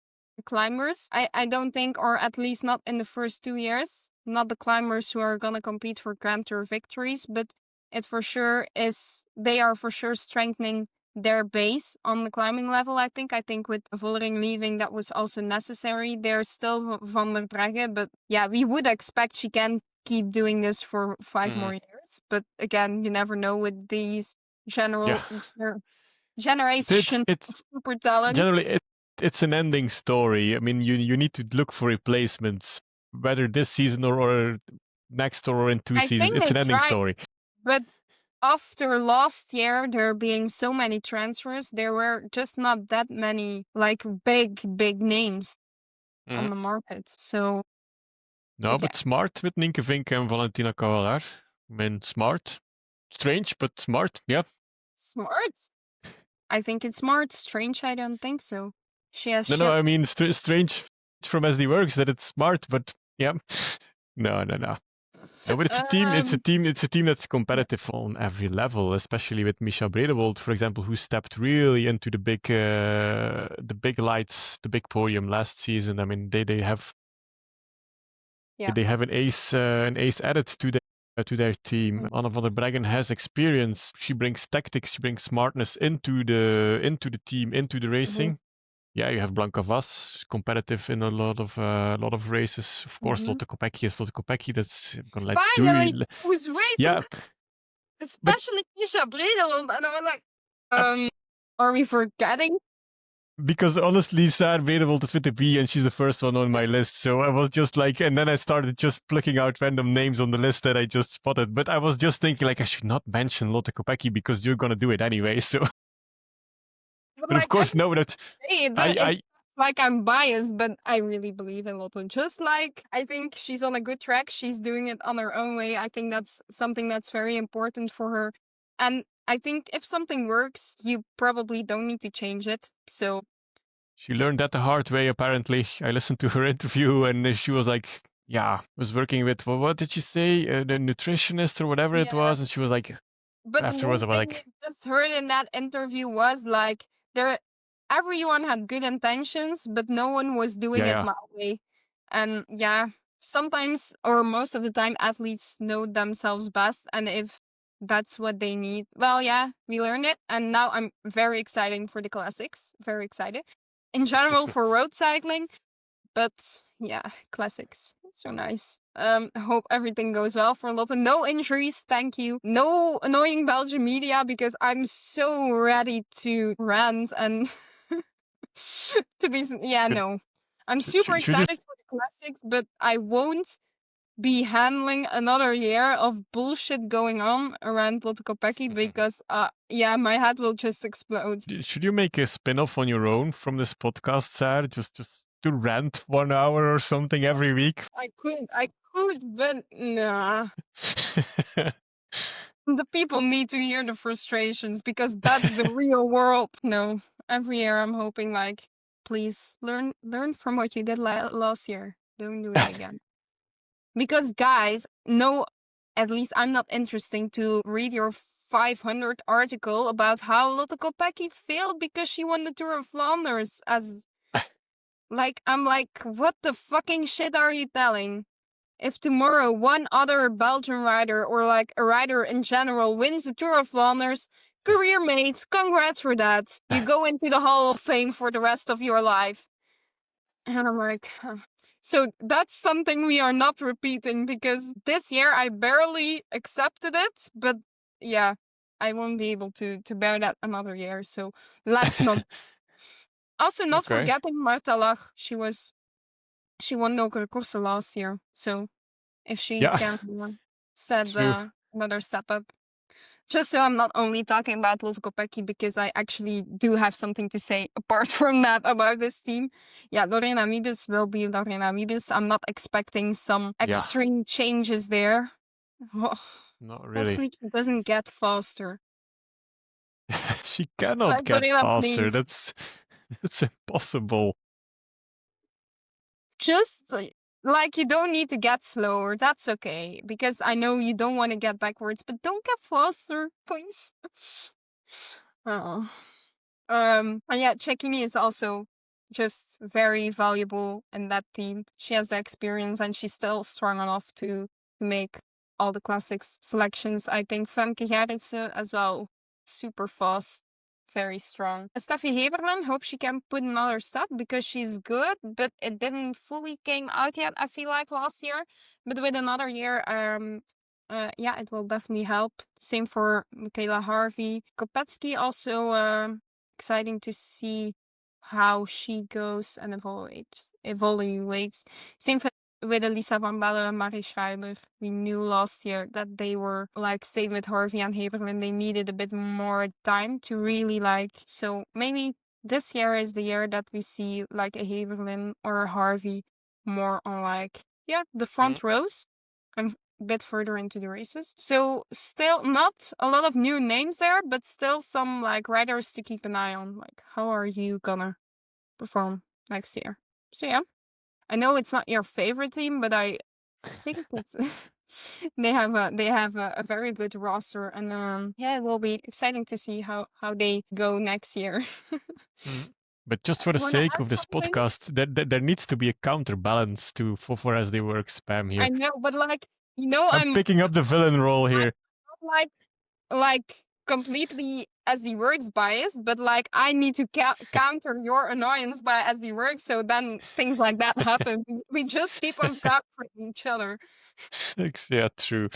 climbers. I don't think, or at least not in the first 2 years, not the climbers who are gonna compete for Grand Tour victories, but it for sure is, they are for sure strengthening their base on the climbing level, I think. I think with Vollering leaving, that was also necessary. There's still Van der Breggen, but yeah, we would expect she can keep doing this for 5 Mhm. more years. But again, you never know with these Yeah. generation of It's super talent. generally it's an ending story. I mean, you need to look for replacements, whether this season or next or in two I seasons. think It's they an ending tried, story. but after last year, there being so many transfers, there were just not that many like big names Mhm. on the market. So No, again, but smart with Nienke Vink and Valentina Cavallar. I mean, smart. Strange, but smart. Yeah. smart. I think it's smart. Strange, I don't think so. She has No, shit. I mean, strange from SD Works that it's smart, but yeah. No, no, no. No, but it's a team. It's a Um, team. It's a team that's yeah. competitive on every level, especially with Misha Bredewold, for example, who stepped really into the big lights, the big podium last season. I mean, Yeah. they have an ace added to their team. Mm-hmm. Anna van der Breggen has experience. She brings tactics. She brings smartness into the team, into the Mm-hmm. racing. Yeah, you have Blanca Vas, competitive in a lot of races. Of course, Mm-hmm. Lotte Kopecky is Lotte Kopecky. That's I'm gonna let Finally, do. I was waiting, Yeah, but especially Misha Bredel, and I was like, are we forgetting? because honestly, Saar Bredewold is with the B, and she's the first one on my list. So I was just like, and then I started just plucking out random names on the list that I just spotted. But I was just thinking, like, I should not mention Lotte Kopecky because you're gonna do it anyway. So, But but of like course, no, that it's I like I'm biased, but I really believe in Lotto. Just like I think she's on a good track. She's doing it on her own way. I think that's something that's very important for her. And I think if something works, you probably don't need to change it. So she learned that the hard way. Apparently, I listened to her interview, and she was like, "Yeah, I was working with what did she say, the nutritionist or whatever it yeah. was," and she was like, But afterwards, one I was thing you like, just heard in that interview was like there everyone had good intentions, but no one was doing "Yeah, it yeah." my way. And yeah, sometimes or most of the time athletes know themselves best and if that's what they need. Well, yeah, we learned it and now I'm very excited for the classics. Very excited. In general for road cycling, but yeah, classics. So nice. Hope everything goes well for Lotte. No injuries, thank you. No annoying Belgian media because I'm so ready to rant and to be yeah, Should, no. I'm super should you excited for the classics, but I won't be handling another year of bullshit going on around Lotte Kopecky because yeah, my head will just explode. should you make a spin-off on your own from this podcast, Sarah? Just to rant 1 hour or something every week. I could, but nah. The people need to hear the frustrations because that's the real world. No, every year I'm hoping like, please learn from what you did last year. Don't do it again. Because guys, no, at least I'm not interesting to read your 500 article about how Lotte Kopecky failed because she won the Tour of Flanders. As like, I'm like, what the fucking shit are you telling? If tomorrow one other Belgian rider or like a rider in general wins the Tour of Flanders, career mate, congrats for that. You go into the Hall of Fame for the rest of your life. And I'm like, huh. So that's something we are not repeating because this year I barely accepted it. But yeah, I won't be able to bear that another year. So let's not. Also, not Okay. forgetting Marta Lach. She won local course last year. So if she Yeah, can set true. another step up. Just so I'm not only talking about Los Kopecky, because I actually do have something to say apart from that about this team. Yeah, Lorena Wiebes will be Lorena Wiebes. I'm not expecting some Yeah, extreme changes there. not really. Hopefully she doesn't get faster. She cannot Like, get Lorena, faster. please. That's impossible. Just like, you don't need to get slower. That's okay. Because I know you don't want to get backwards, but don't get faster, please. Oh. And yeah, Cecchini is also just very valuable in that team. She has the experience and she's still strong enough to make all the classics selections. I think Femke Gerritsen as well, super fast, very strong. Steffi Heberman, hope she can put another step because she's good, but it didn't fully came out yet, I feel like, last year. But with another year, yeah, it will definitely help. Same for Michaela Harvey. Kopetsky also exciting to see how she goes and evaluates. Same with Elisa Van Bellen and Marie Schreiber. We knew last year that they were like, same with Harvey and Heberlin, they needed a bit more time to really like. So maybe this year is the year that we see like a Heberlin or a Harvey more on like, yeah, the front rows and a bit further into the races. So still not a lot of new names there, but still some like riders to keep an eye on. Like, how are you gonna perform next year? So yeah, I know it's not your favorite team, but I think it's they have a very good roster, and yeah, it will be exciting to see how they go next year. Mm. But just for the You wanna sake add of this something? podcast, there needs to be a counterbalance to for as they work spam I here. know, but like, I'm picking up the villain role I'm here. not like completely as he works biased, but like, I need to counter your annoyance by as he works, so then things like that happen. We just keep on countering each other. Yeah, true.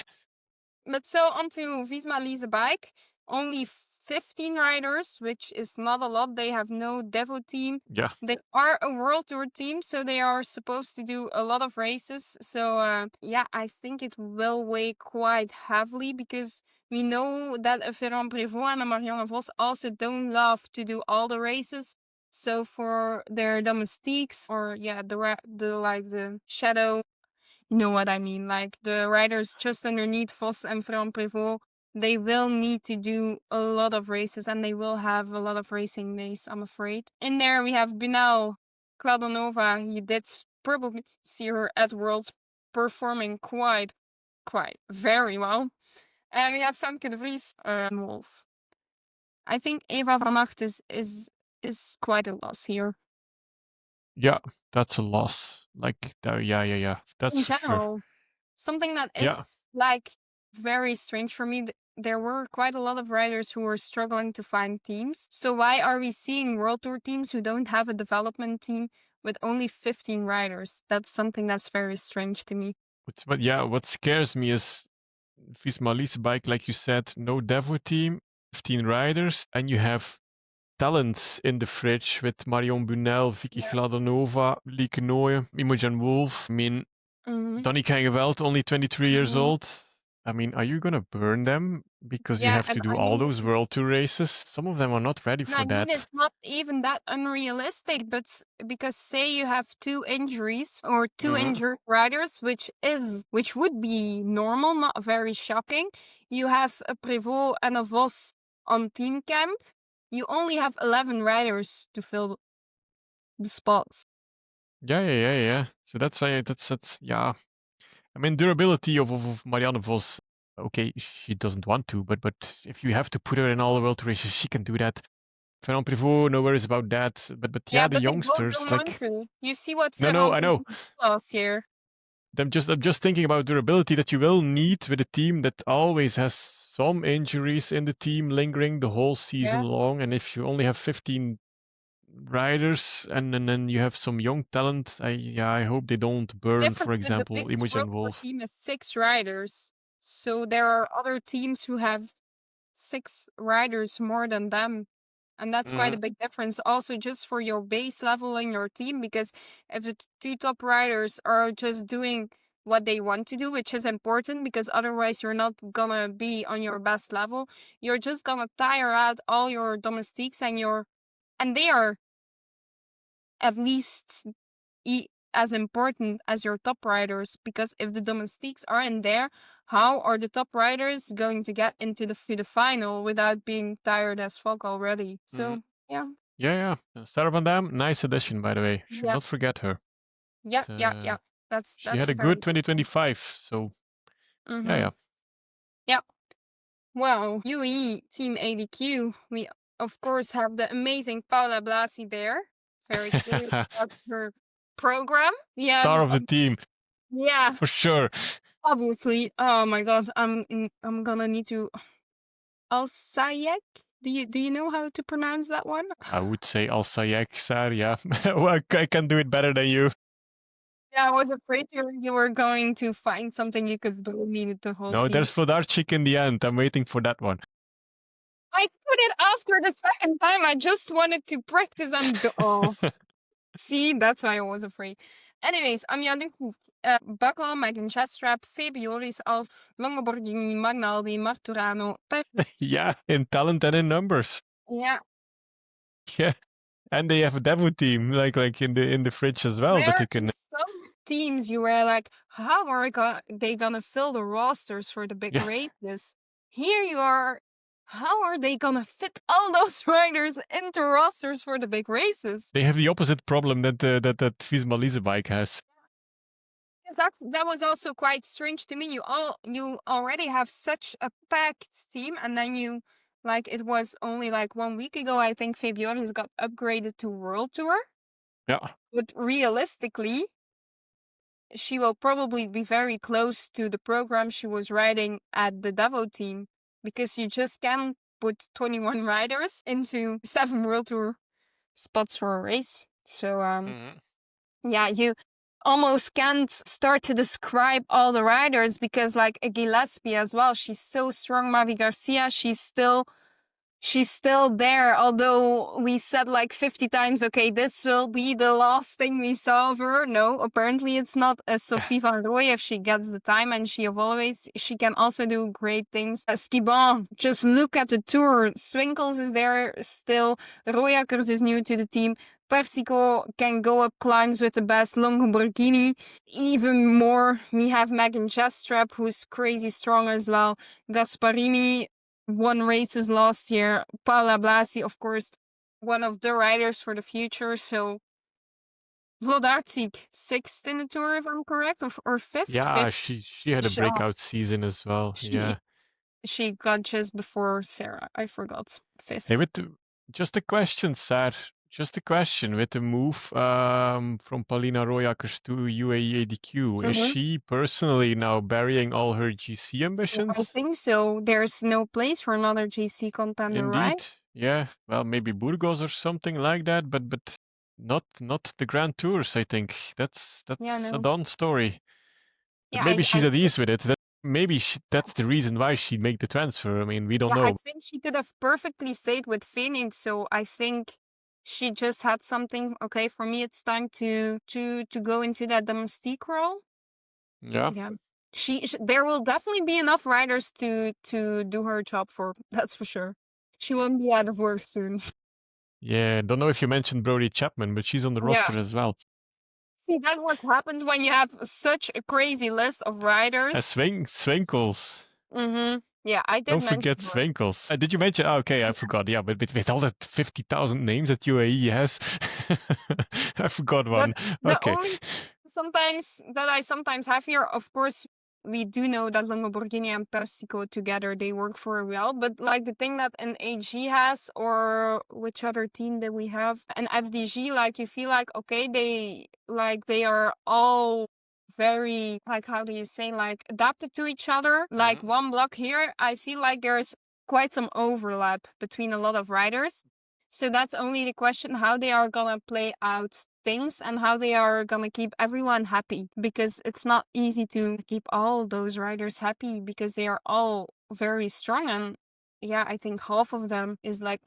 But so on to Visma Lease a Bike. Only 15 riders, which is not a lot. They have no Devo team. Yeah. They are a World Tour team, so they are supposed to do a lot of races. So yeah, I think it will weigh quite heavily because we know that a Ferrand Prévost and a Marianne Vos also don't love to do all the races. So for their domestiques, or yeah, the shadow, you know what I mean? Like, the riders just underneath Vos and Ferrand Prévost, they will need to do a lot of races and they will have a lot of racing days, I'm afraid. In there we have Bunel, Claudanova. You did probably see her at Worlds performing quite very well. And we have Femke de Vries and Wolf. I think Eva van Acht is quite a loss here. Yeah, that's a loss. Like, yeah. That's In for sure. general, something that Yeah. is like very strange for me. There were quite a lot of riders who were struggling to find teams. So why are we seeing World Tour teams who don't have a development team with only 15 riders? That's something that's very strange to me. But yeah, what scares me is Visma Lease Bike, like you said, no Devo team, 15 riders, and you have talents in the fridge with Marion Bunel, Vicky Yeah. Gladanova, Lieke Nooyen, Imogen Wolf. I mean, Mm-hmm. Danique Geweld, only 23 years Mm-hmm. old. I mean, are you gonna burn them because you Yeah, have and to do I all mean, those World Tour races? Some of them are not ready and for I mean, that. it's not even that unrealistic, but because say you have two injuries or two Hmm. injured riders, which would be normal, not very shocking. You have a Prévost and a Vos on team camp. You only have 11 riders to fill the spots. Yeah. So that's why that's yeah. I mean, durability of Marianne Vos. Okay, she doesn't want to, but if you have to put her in all the world races, she can do that. Fernand Prevot, no worries about that. But yeah, Yeah, the but they both youngsters, don't want like, to. You see what no, Ferrand I know. did last year. I'm just thinking about durability that you will need with a team that always has some injuries in the team lingering the whole season Yeah. long. And if you only have 15 riders and then you have some young talent, I hope they don't The burn, for difference with the example, biggest World Imogen Tour Wolf. team is 6 riders. So there are other teams who have 6 riders more than them. And that's quite a big difference also just for your base level in your team, because if the two top riders are just doing what they want to do, which is important because otherwise you're not gonna be on your best level, you're just gonna tire out all your domestiques and they are at least as important as your top riders, because if the domestiques aren't there, how are the top riders going to get into the final without being tired as fuck already? So yeah. Yeah. Sarah Van Dam, nice addition, by the way. Should Yeah. not forget her. Yeah, yeah, Uh, yeah. she That's had a a very good good one. 2025. So Mm-hmm. yeah. Yeah. Well, UE Team ADQ, we of course have the amazing Paula Blasi there. Very curious about her program. Yeah, Star of the team, yeah. for sure. Obviously. Oh my god, I'm gonna need to Alsayek. Do you know how to pronounce that one? I would say Al Sayek, Sar, yeah. Well, I can do it better than you. Yeah, I was afraid you were going to find something you could bully me the whole No, there's season. Flodarchik in the end. I'm waiting for that one. I put it after the second time. I just wanted to practice and do. Oh, see, that's why I was afraid. Anyways, I'm Jan de Koek. Buckle, Megan Chestrap, Fabiolis als Longoborghini, Magnaldi, Marturano, Yeah, in talent and in numbers. yeah. Yeah. And they have a demo team, like in the fridge as well, that Where you in can. some teams you were like, how are they gonna fill the rosters for the big Yeah, races? Here you are. How are they gonna fit all those riders into rosters for the big races? they have the opposite problem that Visma Lease bike has. Because that was also quite strange to me. You already have such a packed team, and then you like it was only like 1 week ago. I think Fabiolis got upgraded to World Tour, Yeah, but realistically, she will probably be very close to the program she was riding at the Davo team, because you just can't put 21 riders into 7 World Tour spots for a race. So yeah, you almost can't start to describe all the riders, because like Gillespie as well, she's so strong. Mavi Garcia, she's still there, although we said like 50 times, okay, this will be the last thing we saw of her. No, apparently it's not. Sophie van Rooij, if she gets the time and she can also do great things. Skibon, just look at the tour. Swinkels is there still. Rojakers is new to the team. Persico can go up climbs with the best. Longoborghini, even more. We have Megan Chestrap, who's crazy strong as well. Gasparini won races last year. Paola Blasi, of course, one of the riders for the future. So Vlodarczyk, 6th in the tour, if I'm correct, or 5th. yeah, 5th. she had a She, breakout season as well. she Yeah. she got just before Sarah. I forgot. Hey, 5th. just a question, Sar. Just a question. With the move from Paulina Rojakers to UAE ADQ, is Mm-hmm. she personally now burying all her GC Yeah, I ambitions? think so. There's no place for another GC contender, right? Indeed. Yeah. Well, maybe Burgos or something like that, but not the Grand Tours, I think. That's Yeah, a no. done story. But Yeah, maybe she's I at ease with it. Maybe that's the reason why she made the transfer. I mean, we don't Yeah, I know. think she could have perfectly stayed with Phoenix. So I think she just had something. Okay, for me, it's time to go into that domestique role. Yeah. Yeah, there will definitely be enough riders to do her job for. That's for sure. She won't be out of work soon. Yeah. Don't know if you mentioned Brody Chapman, but she's on the Yeah. roster as well. See, that's what happens when you have such a crazy list of riders. Svenkels. Mm-hmm. Yeah, I did Don't mention forget her. Svenkels. Did you mention? Oh, okay, I forgot. Yeah, but with all that 50,000 names that UAE has, I forgot But one. the Okay. only I sometimes have here, of course, we do know that Lamborghini and Persico together they work for well. But like the thing that an AG has, or which other team that we have, an FDG, like you feel like okay, they are all very like how do you say like adapted to each other. Like one block here, I feel like there's quite some overlap between a lot of riders. So that's only the question how they are gonna play out things and how they are gonna keep everyone happy, because it's not easy to keep all those riders happy because they are all very strong, and yeah, I think half of them is like,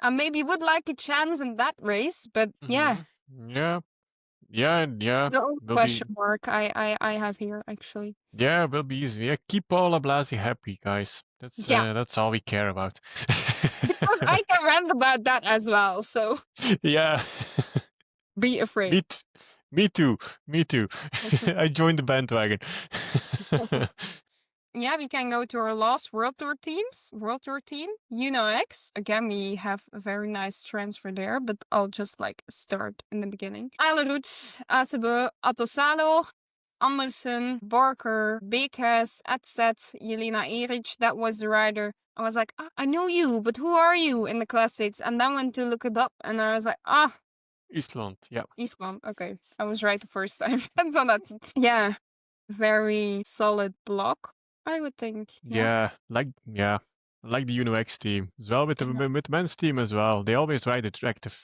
I maybe would like a chance in that race, but yeah, Yeah, yeah, yeah. the only Will be question mark I have here actually. yeah, will be easy. Yeah, keep Paula Blasi happy, guys. Yeah, That's all we care about. because I can rant about that as well. So Yeah. be afraid. Me, t- me too. Me too. I joined the bandwagon. Yeah, we can go to our last World Tour teams. World Tour team, X. Again, we have a very nice transfer there, but I'll just like start in the beginning. Eilerud, Asebe, Atosalo, Andersen, Barker, Beekhuis, Etzet, Jelena Erich. That was the rider. I was like, I know you, but who are you in the classics? And then went to look it up, and I was like, Eastland, yeah. Eastland. Okay, I was right the first time. That's on that team. Yeah, very solid block, I would think. Yeah, like the UNOX team as well with the men's team as well. They always ride attractive.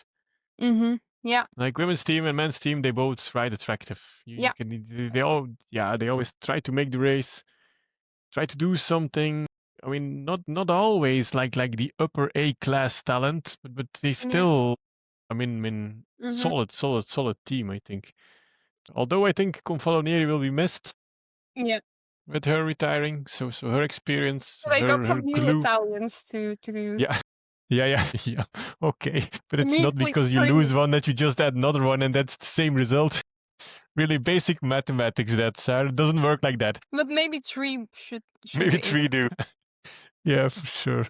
Mm-hmm. Yeah. Like women's team and men's team, they both ride attractive. You Yeah. can they always try to make the race, try to do something. I mean, not always like the upper A class talent, but they Yeah. still. I mean, Mm-hmm. solid team. I think. Although I think Confalonieri will be missed Yeah. with her retiring. So her experience, They got her some new glue. Italians to Yeah. Yeah. Okay, but it's not immediately because you train. lose one that you just add another one and that's the same result. Really basic mathematics, that Saar. It doesn't work like that. But maybe three should Maybe be three do. Yeah, for sure.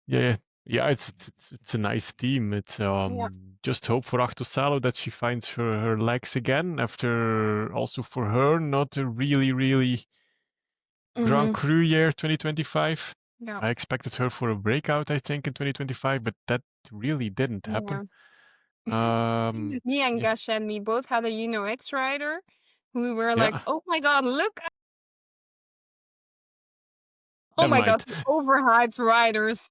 Yeah, it's a nice team. It's Yeah. just hope for Achtosalo that she finds her legs again after also for her not a really Grand Mm-hmm. Cru year 2025. Yeah. I expected her for a breakout, I think, in 2025, but that really didn't happen. Yeah. Me and Yeah, Gash and me both had a X rider. We were like, yeah. oh my god, look. Oh Never my god, mind. the overhyped riders.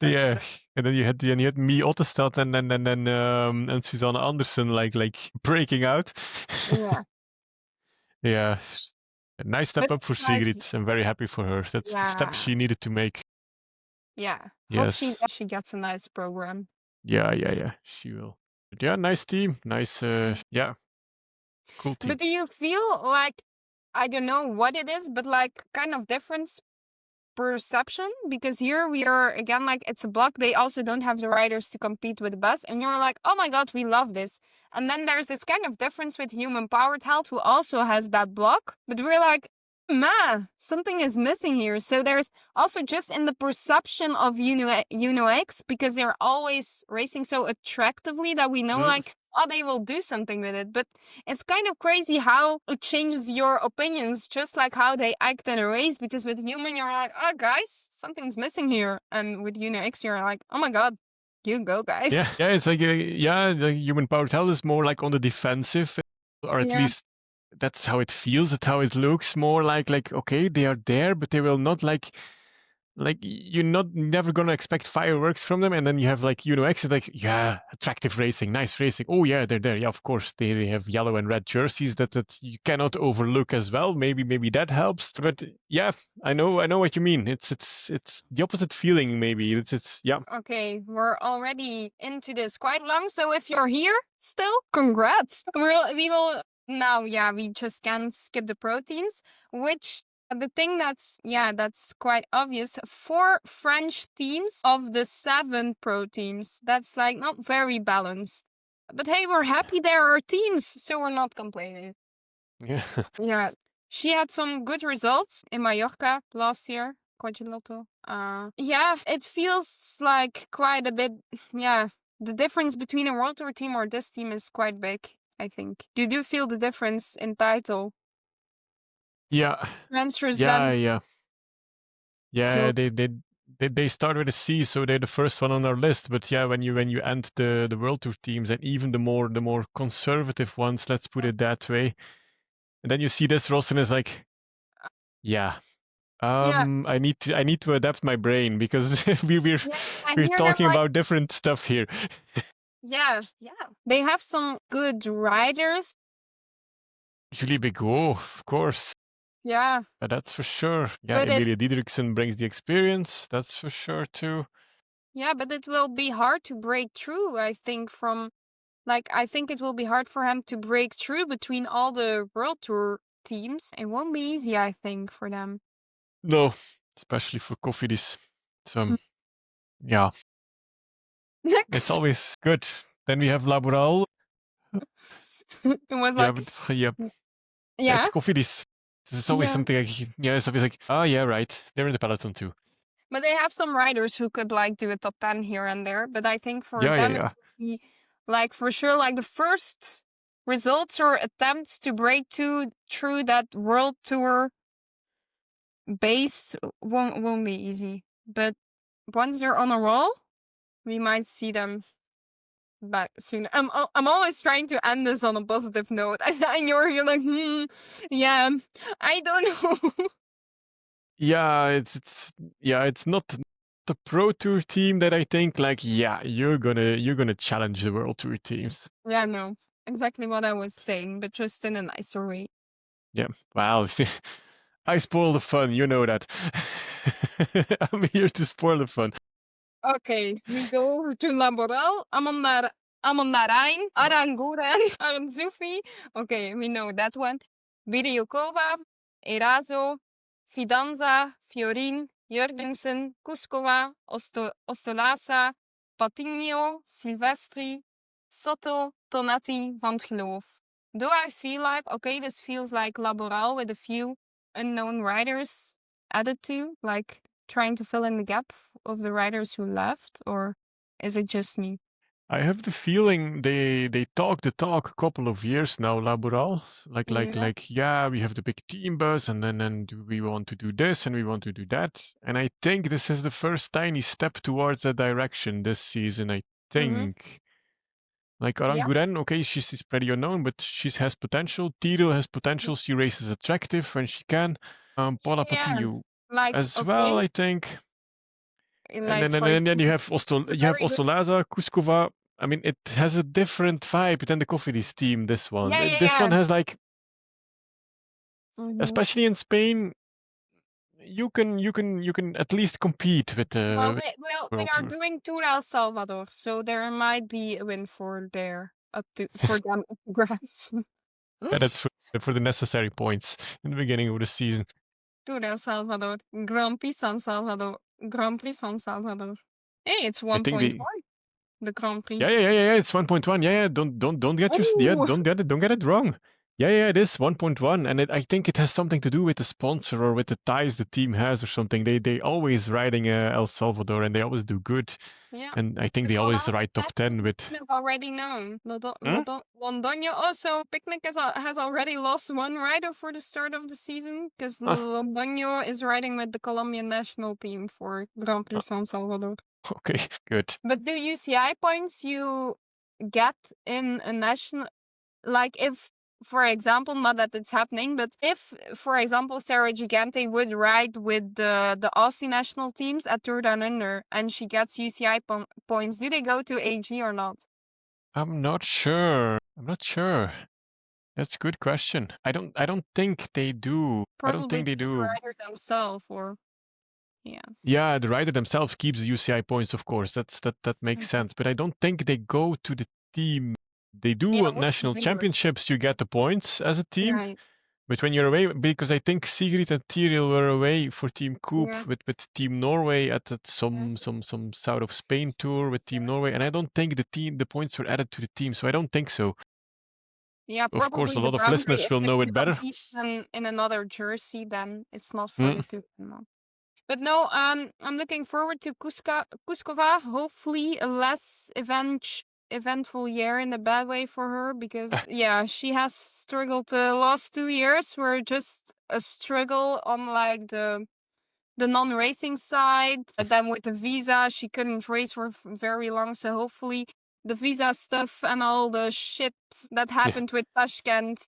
Yeah, and then you had me Ottestad and Susanne Andersen like breaking out. Yeah. Yeah, a nice But step up for it's like, Sigrid. I'm very happy for her. That's the step yeah. she needed to make. Yeah. Hope Yes. she gets a nice program. Yeah. She will. But yeah, nice team. Nice. Yeah, cool team. But do you feel like, I don't know what it is, but like kind of difference perception? Because here we are again, like it's a block. They also don't have the riders to compete with the best. And you're like, oh my God, we love this. And then there's this kind of difference with Human Powered Health, who also has that block. But we're like, man, something is missing here. So there's also just in the perception of X, because they're always racing so attractively that we know like, oh, they will do something with it. But it's kind of crazy how it changes your opinions, just like how they act in a race. Because with human, you're like, oh, guys, something's missing here. And with X, you're like, oh my God, you go, guys. Yeah. It's like the Human Powered Health is more like on the defensive, or at Yeah. least that's how it feels. That's how it looks. More like okay, they are there, but they will not like you're never gonna expect fireworks from them, and then you have like X, like yeah, attractive racing, nice racing. Oh yeah, they're there. Yeah, of course they have yellow and red jerseys that you cannot overlook as well. Maybe that helps, but yeah, I know what you mean. It's the opposite feeling. Maybe it's yeah. Okay, we're already into this quite long. So if you're here still, congrats. We will now, yeah, we just can't skip the pro teams, which the thing that's quite obvious. 4 French teams of the 7 pro teams. That's like not very balanced. But hey, we're happy there are teams, so we're not complaining. Yeah. Yeah, she had some good results in Mallorca last year. Quadrilateral. Yeah, it feels like quite a bit. Yeah, the difference between a World Tour team or this team is quite big, I think. You do feel the difference in title Yeah. transfers Yeah, then yeah. Yeah, to. they start with a C, so they're the first one on our list. But yeah, when you end the World Tour teams and even the more conservative ones, let's put it that way, and then you see this roster and it's like, yeah, Yeah, I need to adapt my brain because yeah, I we're hear them talking like, about different stuff here. yeah. They have some good riders. Julie Bigot, of course. Yeah, That's for sure. Yeah, but Emilia Diederiksen brings the experience. That's for sure too. it will be hard to break through, I think, I think it will be hard for him to break through between all the World Tour teams. It won't be easy, I think, for them. No, especially for Kofidis. So Mm. yeah, it's Next, always good. Then we have Laboral. it was Yeah, like, but yeah, yeah, it's Kofidis. This is always yeah. something like, yeah, it's always like, oh yeah, right. They're in the peloton too. But they have some riders who could like do a top 10 here and there. But I think for Yeah, yeah, them, it yeah. would be like for sure, like the first results or attempts to break through that World Tour base won't be easy. But once they're on a roll, we might see them back soon. I'm always trying to end this on a positive note, and you're like, yeah, I don't know. Yeah, it's not the Pro Tour team that I think like, yeah, you're gonna challenge the World Tour teams. Yeah, no, exactly what I was saying, but just in a nicer way. Yeah, well, I spoil the fun, you know that. I'm here to spoil the fun. Okay, we go to Laboral, Amondarain, Aranguren, Aranzufi. Okay, we know that one. Viriukova, Erazo, Fidanza, Fiorin, Jurgensen, Kuskova, Ostolasa, Patinho, Silvestri, Soto, Tonati, Van 't Geloof. Do I feel like, okay, this feels like Laboral with a few unknown riders added to, like trying to fill in the gap of the writers who left, or is it just me? I have the feeling they talk the talk a couple of years now, Laboral. Yeah. Yeah, we have the big team bus, and then we want to do this and we want to do that. And I think this is the first tiny step towards that direction this season. I Mm-hmm. think. Like Yeah. Aranguren, okay, she's pretty unknown, but she has potential. Tyrrell has potential. She races attractive when she can. Paula Yeah. Patino Like, as well, okay. I think. And Like, then for and then you example, have it's a you have very good. Ostolaza, Kuskova. I mean, it has a different vibe than the Cofidis team. This one, Yeah, yeah, this yeah. one has like, Mm-hmm. especially in Spain, you can at least compete with Well, the they World are Tour. doing Tour El Salvador, so there might be a win for there up to for them up to grabs. Yeah, that's for the necessary points in the beginning of the season. Tour El Salvador, Grand Prix San Salvador, Grand Prix San Salvador. Hey, it's I think 1.1, the Grand Prix. yeah. It's 1.1. Yeah, yeah. Don't get Oh, don't get it wrong. Yeah. It is 1.1, and I think it has something to do with the sponsor or with the ties the team has or something. They always riding El Salvador, and they always do good. yeah. And I think The they always Colombian ride top national 10 with. team is already known. Hmm? Londoño also, Picnic has already lost one rider for the start of the season because Ah, Londoño is riding with the Colombian national team for Grand Prix ah, San Salvador. okay, good. But do UCI points you get in a national, like if, for example, not that it's happening, but if, for example, Sarah Gigante would ride with the Aussie national teams at Tour Down Under and she gets UCI points, do they go to AG or not? I'm not sure. I'm not sure. That's a good question. I don't think they do. I don't Probably think they just the do. rider themselves, or yeah. Yeah, the rider themselves keeps the UCI points, of course. That makes Mhm. sense. But I don't think they go to the team. They Yeah, do it would at be national weird. championships, you get the points as a team. Right. But when you're away, because I think Sigrid and Tyrrell were away for Team Coop Yeah. with Team Norway at Yeah. some South of Spain tour with Team Norway, and I don't think the points were added to the team, so I don't think so. Yeah, Of course, probably a the lot of Grand Prix. listeners will If know you it better. compete in another jersey, then it's not for the Mm. two. No. But no, I'm looking forward to Kuskova. Hopefully, a less eventful year in a bad way for her because yeah, she has struggled the last 2 years. Were just a struggle on like the non-racing side. But then with the visa, she couldn't race for very long. So hopefully, the visa stuff and all the shit that Yeah, happened with Tashkent,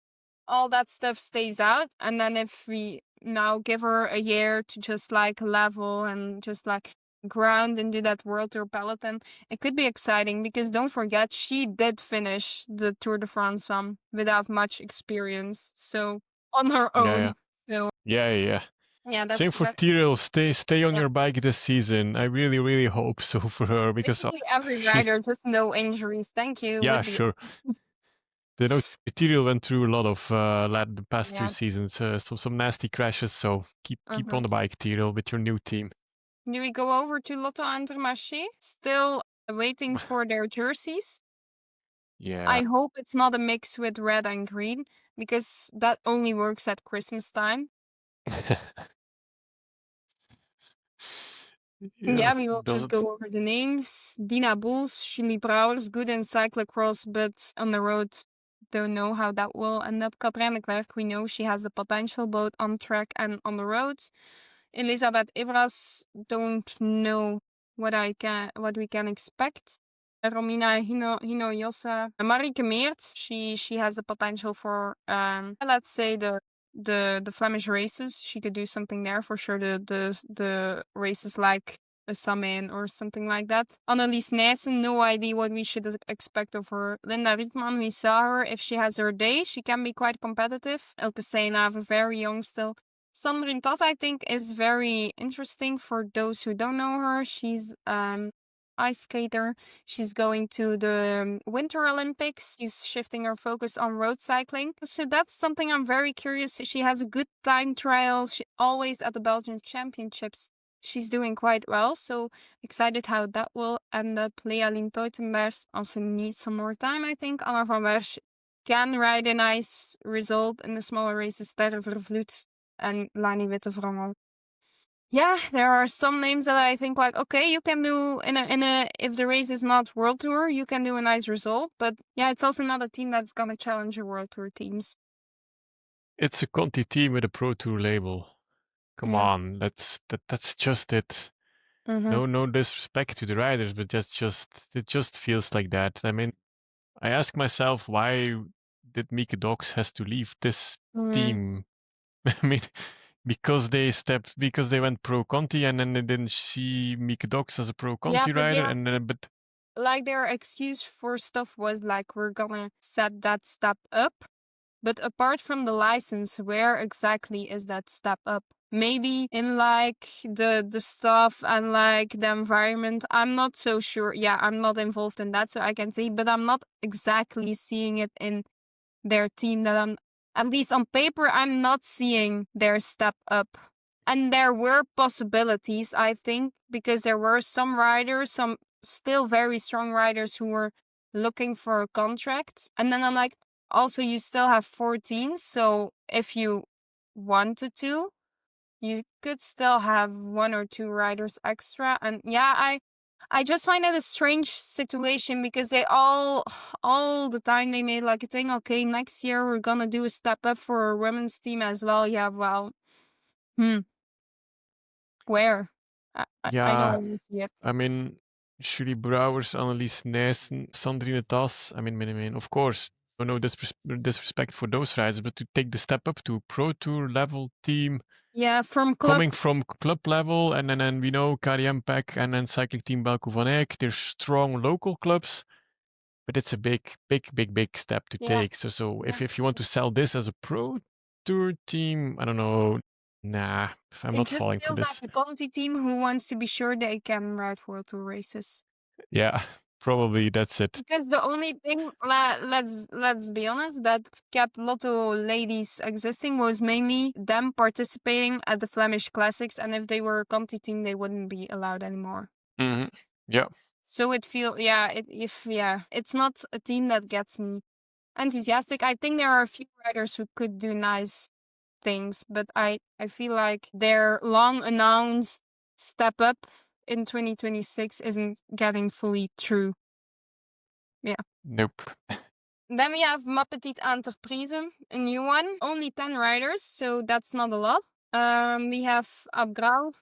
all that stuff stays out. And then if we now give her a year to just like level and just like ground and do that World Tour peloton, it could be exciting because don't forget she did finish the Tour de France without much experience, so on her yeah. own. So Yeah, yeah. Yeah, Same that's for that. Tyrrell. Stay on Yeah, your bike this season. I really, really hope so for her because basically every she's rider, just no injuries. Thank you. yeah, Would be sure. You know, Tyrrell went through a lot of the past two yeah. seasons, some nasty crashes. So keep Uh-huh. on the bike, Tyrrell, with your new team. Do we go over to Lotto Intermarché? Still waiting for their jerseys. Yeah. I hope it's not a mix with red and green because that only works at Christmas time. Yeah, Yeah, we will does just it? go over the names. Dina Boels, Julie Brouwers, good in cyclocross, but on the road, don't know how that will end up. Katrijn de Klerk, we know she has the potential both on track and on the road. Elisabeth Ibras, don't know what we can expect. Romina Hino Marieke Meert, she has the potential for let's say the Flemish races. She could do something there for sure. The races like a summit or something like that. Annelies Nijssen, no idea what we should expect of her. Linda Rietman, we saw her. If she has her day, she can be quite competitive. Elke Seenave, very young still. Sandrine Tas, I think, is very interesting for those who don't know her. She's ice skater. She's going to the Winter Olympics. She's shifting her focus on road cycling. So that's something I'm very curious. She has a good time trial. She always at the Belgian Championships. She's doing quite well. So excited how that will end up. Lealien Teutenberg also needs some more time, I think. Anna van Wersch can ride a nice result in the smaller races. Sterre Vervloed and Lani Wittevrongen. Yeah, there are some names that I think like, okay, you can do in a if the race is not World Tour, you can do a nice result. But yeah, it's also not a team that's gonna challenge your World Tour teams. It's a Conti team with a Pro Tour label. Come Yeah. on, that's just it. Mm-hmm. No disrespect to the riders, but it just feels like that. I mean, I ask myself why did Mieke Dox has to leave this Mm-hmm. team? I mean, because they went pro Conti and then they didn't see Mieke Dox as a pro Yeah, Conti but rider, yeah, and then but like their excuse for stuff was like we're gonna set that step up. But apart from the license, where exactly is that step up? Maybe in like the stuff and like the environment. I'm not so sure. Yeah, I'm not involved in that, so I can say, but I'm not exactly seeing it in their team that I'm at least on paper I'm not seeing their step up. And there were possibilities, I think, because there were some riders, some still very strong riders who were looking for a contract. And then I'm like, also you still have 14, so if you wanted to, you could still have one or two riders extra. And yeah, I just find it a strange situation because they all the time they made like a thing, okay, next year we're gonna do a step up for our women's team as well. Yeah, well, hmm, where? I yeah, don't see it. I mean, Julie Brouwers, Annelies Nijssen, Sandrine Tas. I mean, of course, no disrespect for those riders, but to take the step up to pro tour level team, Yeah, from club. coming from club level, and then we know KTM Pack and then Cycling Team Belco van Eyck, they're strong local clubs, but it's a big step to Yeah, take. So yeah. if you want to sell this as a pro tour team, I don't know. Nah, I'm It not just falling for feels like this. a Conti team who wants to be sure they can ride World Tour races. Yeah, probably that's it. Because the only thing, let's be honest, that kept Lotto ladies existing was mainly them participating at the Flemish Classics, and if they were a Conti team, they wouldn't be allowed anymore. Hmm. Yeah. So it feel yeah, it's not a team that gets me enthusiastic. I think there are a few riders who could do nice things, but I feel like their long announced step up in 2026 isn't getting fully true. Yeah. Nope. Then we have Ma Petite Entreprise, a new one. Only 10 riders, so that's not a lot. We have Abgrau,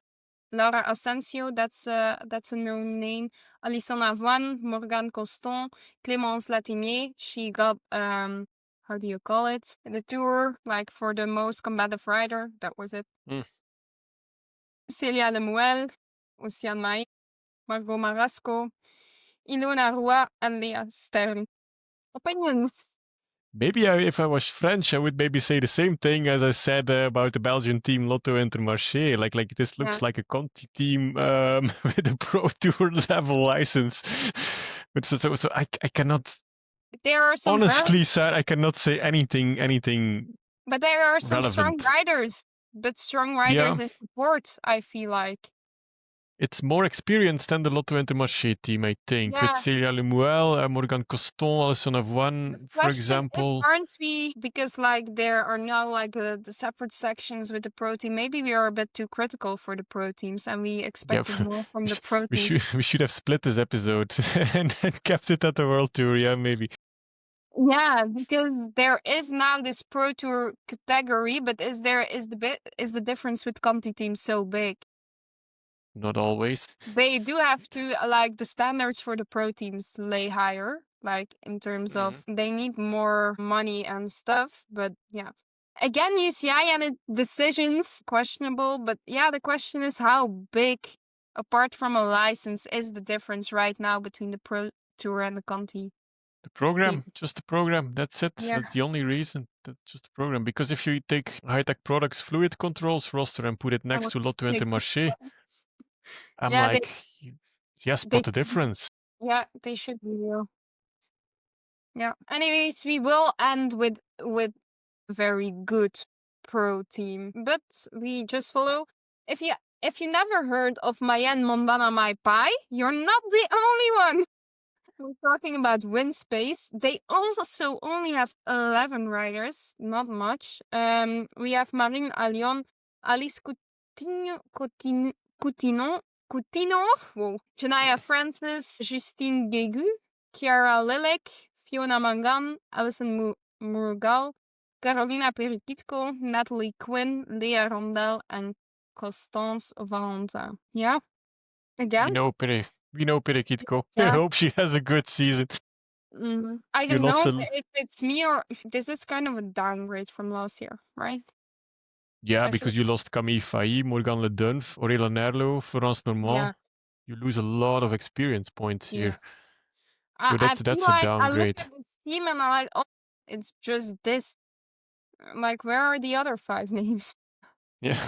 Laura Asensio, that's a known name. Alison Avoine, Morgane Coston, Clémence Latimier. She got how do you call it? The tour, like for the most combative rider. That was it. Mm. Celia Lemuel, Ocean Mai, Margot Marasco, Ilona Roy, and Leah Stern. Opinions? Maybe if I was French, I would maybe say the same thing as I said about the Belgian team Lotto Intermarché. Like this Yeah. looks like a Conti team with a Pro Tour level license. But so I cannot There are some honestly, sir, I cannot say anything but there are some strong relevant. riders, but strong Yeah, riders in support, I feel like. it's more experienced than the Lotto Intermarché team, I think, with Yeah. Celia Lemuel, Morgan Coston, Alison The Avoine, for question is, example. aren't we, because like there are now like the separate sections with the pro team, maybe we are a bit too critical for the pro teams and we Yeah, expected more from the pro we teams. should have split this episode and kept it at the World Tour. Yeah, maybe. Yeah, because there is now this pro tour category, but is the difference with Conti teams so big? Not always. They do have to like the standards for the pro teams lay higher, like in terms of they need more money and stuff. But yeah, again, UCI and its decisions questionable. But yeah, the question is how big, apart from a license, is the difference right now between the pro tour and the Conti The team? program, just the program. That's it. Yeah, That's the only reason. That's just the program. Because if you take High Tech Products Fluid Controls roster and put it I next was to Lotto like, Intermarché, I'm yeah, like, yeah, they spot the difference. yeah, they should be real. Yeah. Anyways, we will end with very good pro team, but we just follow. If you never heard of Mayen Mondana Mai Pai, you're not the only one. We're talking about WinSpace. They also only have 11 riders, not much. We have Marine Allion, Alice Coutinho, whoa, Janaya Francis, Justine Guégu, Chiara Lilick, Fiona Mangan, Alison Murugal, Carolina Perikitko, Natalie Quinn, Lea Rondel, and Constance Valentin. Yeah, We again? know Pere, we know Perekitko. I Yeah. hope she has a good season. I You don't lost know a, if it's me or this is kind of a downgrade from last year, right? yeah, I feel because you lost Camille Failly, Morgan Le Dunf, Auréla Nerlo, Florence Normand. yeah, You lose a lot of experience points yeah. here. So I feel that's a like I look downgrade. at this team and I'm like, oh, it's just this. Like, where are the other 5 names? Yeah,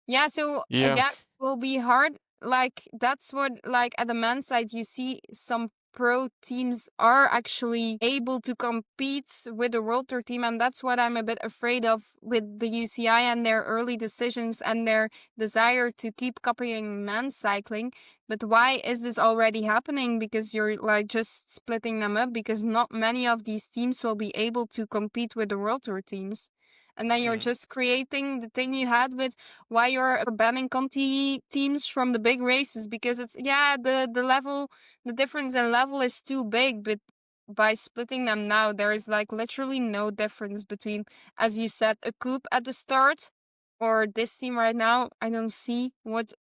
Yeah, so yeah. again, will be hard. Like that's what like at the men's side you see some pro teams are actually able to compete with the World Tour team, and that's what I'm a bit afraid of with the UCI and their early decisions and their desire to keep copying men's cycling. But why is this already happening? Because you're like just splitting them up because not many of these teams will be able to compete with the World Tour teams. And then you're just creating the thing you had with why you're banning Conti teams from the big races because it's the level, the difference in level is too big, but by splitting them now there is like literally no difference between, as you said, a coupe at the start or this team right now. I don't see what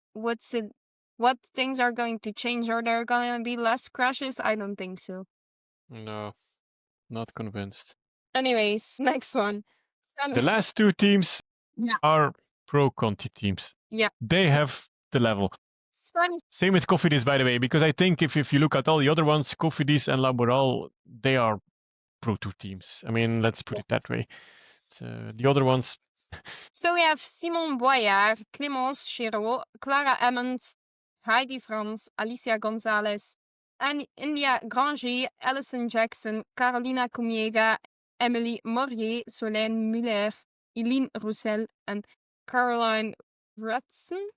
things are going to change. Are there going to be less crashes? I don't think so. No, not convinced. Anyways, next one. The last two teams Yeah, are pro Conti teams. yeah. They have the level. Sun, Same with Cofidis, by the way, because I think if you look at all the other ones, Cofidis and Laboral, they are Pro Tour teams. I mean, let's put it that way. The other ones, So we have Simon Boyard, Clémence Giraud, Clara Emmons, Heidi Franz, Alicia Gonzalez, and India Granger, Alison Jackson, Carolina Comiega, Emily Morier, Solène Muller, Eileen Roussel, and Caroline Rutzen.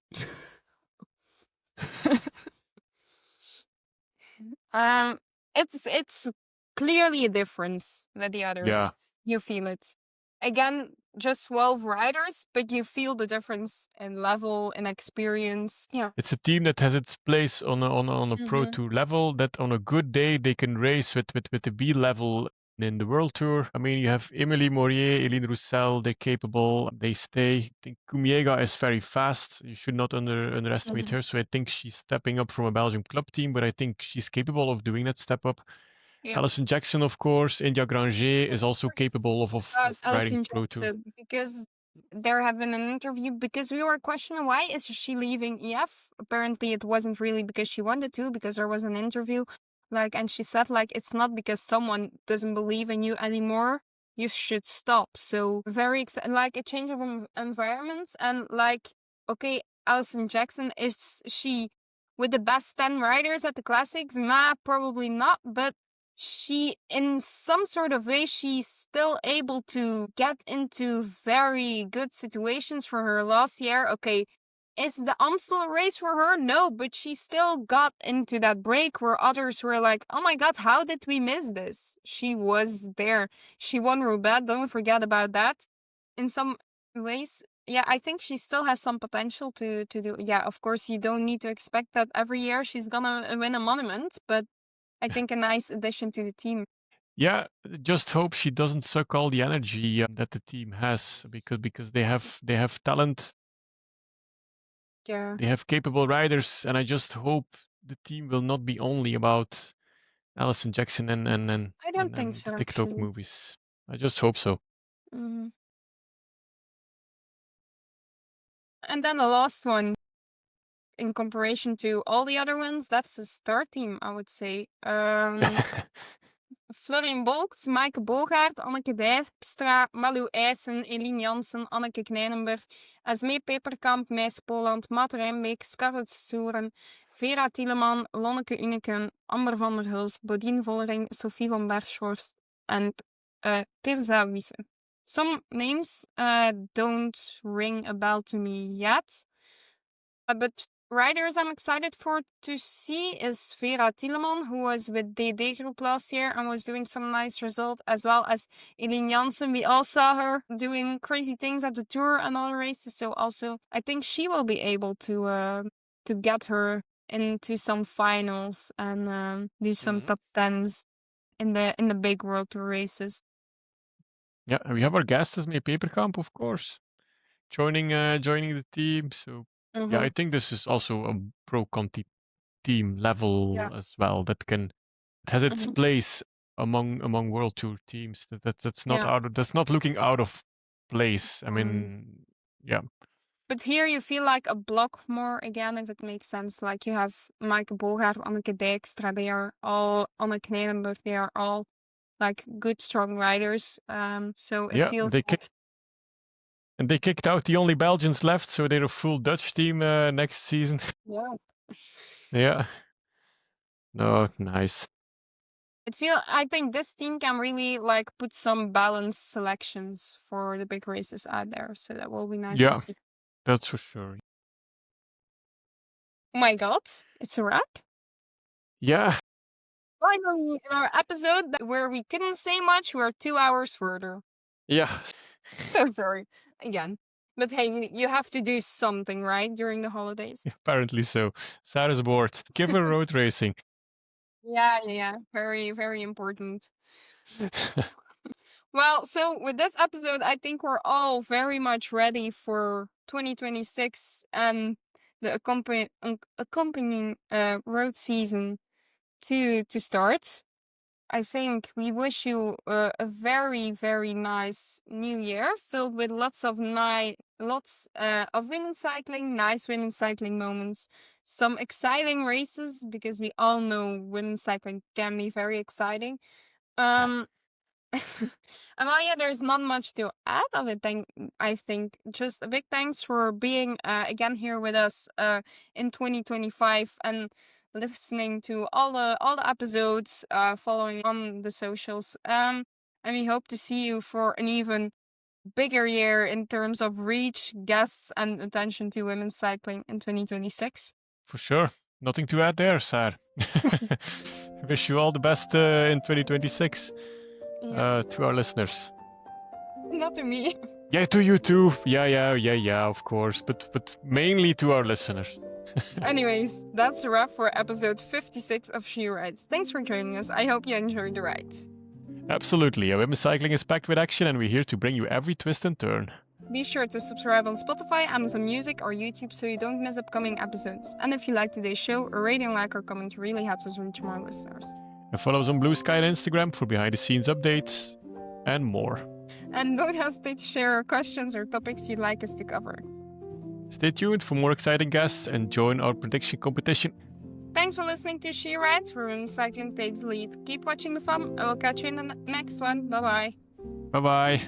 um, it's clearly a difference with the others. yeah, You feel it. Again, just 12 riders, but you feel the difference in level and experience. Yeah. it's a team that has its place on a Pro Tour level. That on a good day they can race with the B level in the World Tour. I mean, you have Emily Morier, Eline Roussel. They're capable. They stay. I think Kumiega is very fast. You should not underestimate her. So I think she's stepping up from a Belgian club team, but I think she's capable of doing that step up. Yeah. Alison Jackson, of course. India Granger is also capable of riding Alison Pro Tour. Jackson, because there have been an interview because we were questioning why is she leaving EF. Apparently, it wasn't really because she wanted to, because there was an interview Like, and she said, like, it's not because someone doesn't believe in you anymore, you should stop. So very like a change of environment. And like, okay, Alison Jackson, is she with the best 10 riders at the classics? Nah, probably not. But she, in some sort of way, she's still able to get into very good situations for her last year. Okay, is the Amstel a race for her? No, but she still got into that break where others were like, oh my god, how did we miss this? She was there. She won Roubaix, don't forget about that. In some ways, yeah, I think she still has some potential to do. Yeah, of course, you don't need to expect that every year she's gonna win a monument, but I think a nice addition to the team. Yeah, just hope she doesn't suck all the energy that the team has, because they have talent, Yeah, they have capable riders, and I just hope the team will not be only about Alison Jackson and and and I don't and, think and the so, TikTok actually. movies. I just hope so. Hmm. And then the last one, in comparison to all the other ones, that's a star team, I would say. Florian Bolks, Maaike Bogaert, Anneke Dijkstra, Malou Eijsen, Eline Jansen, Anneke Kleinenberg, Esmee Peperkamp, Meis Poland, Matt Rijnbeek, Scarlett Soeren, Vera Tieleman, Lonneke Uneken, Amber van der Hulst, Bodien Vollering, Sophie van Berschhorst, and Tirza Wiese. Some names don't ring a bell to me yet. But riders I'm excited for to see is Vera Tieleman, who was with DD Group last year and was doing some nice result, as well as Eline Jansen. We all saw her doing crazy things at the Tour and other races. So also, I think she will be able to get her into some finals and do some Mhm. top tens in the big World Tour races. Yeah, and we have our guest Esmee Peperkamp, of course, joining the team. So yeah, Mm-hmm. I think this is also a pro Conti team Yeah. level as well that can it has its Mm-hmm. place among World Tour teams. That's not Yeah. that's not looking out of place. I Mm. mean, yeah, But here you feel like a block more again, if it makes sense. Like you have Maaike Bogaert, Anneke Dijkstra, they are all Anne Kneenenburg, they are all like good, strong riders. So it yeah. feels They like, kicked out the only Belgians left, so they're a full Dutch team next season. yeah. Yeah, no, nice. I think this team can really like put some balanced selections for the big races out there. So that will be nice to Yeah, see. that's for sure. Oh my god, it's a wrap. Yeah, Finally, in our episode where we couldn't say much, we're 2 hours further. yeah. So sorry again. But hey, you have to do something, right, during the holidays? Apparently so. Sarah's aboard. Give her road racing. Yeah, yeah, yeah. Very, very important. Well, so with this episode, I think we're all very much ready for 2026 and the accompanying road season to start. I think we wish you a very, very nice new year filled with lots of women's cycling, nice women's cycling moments, some exciting races because we all know women's cycling can be very exciting. Um, Amalia, there's not much to add of it. I think just a big thanks for being again here with us in 2025 and listening to all the episodes, following on the socials. And we hope to see you for an even bigger year in terms of reach, guests, and attention to women's cycling in 2026. For sure. Nothing to add there, Sarah. Wish you all the best in 2026 Yeah, to our listeners. not to me. Yeah, to you too. Yeah, of course. But mainly to our listeners. Anyways, that's a wrap for episode 56 of She Rides. Thanks for joining us. I hope you enjoyed the ride. Absolutely. Women's cycling is packed with action, and we're here to bring you every twist and turn. Be sure to subscribe on Spotify, Amazon Music, or YouTube so you don't miss upcoming episodes. And if you like today's show, a rating, like, or comment really helps us reach more listeners. And follow us on Blue Sky and Instagram for behind the scenes updates and more. And don't hesitate to share questions or topics you'd like us to cover. Stay tuned for more exciting guests and join our prediction competition. Thanks thanks for listening to She Rides, where cycling takes the lead. Keep watching the fun. I will catch you in the next one. Bye-bye. Bye-bye.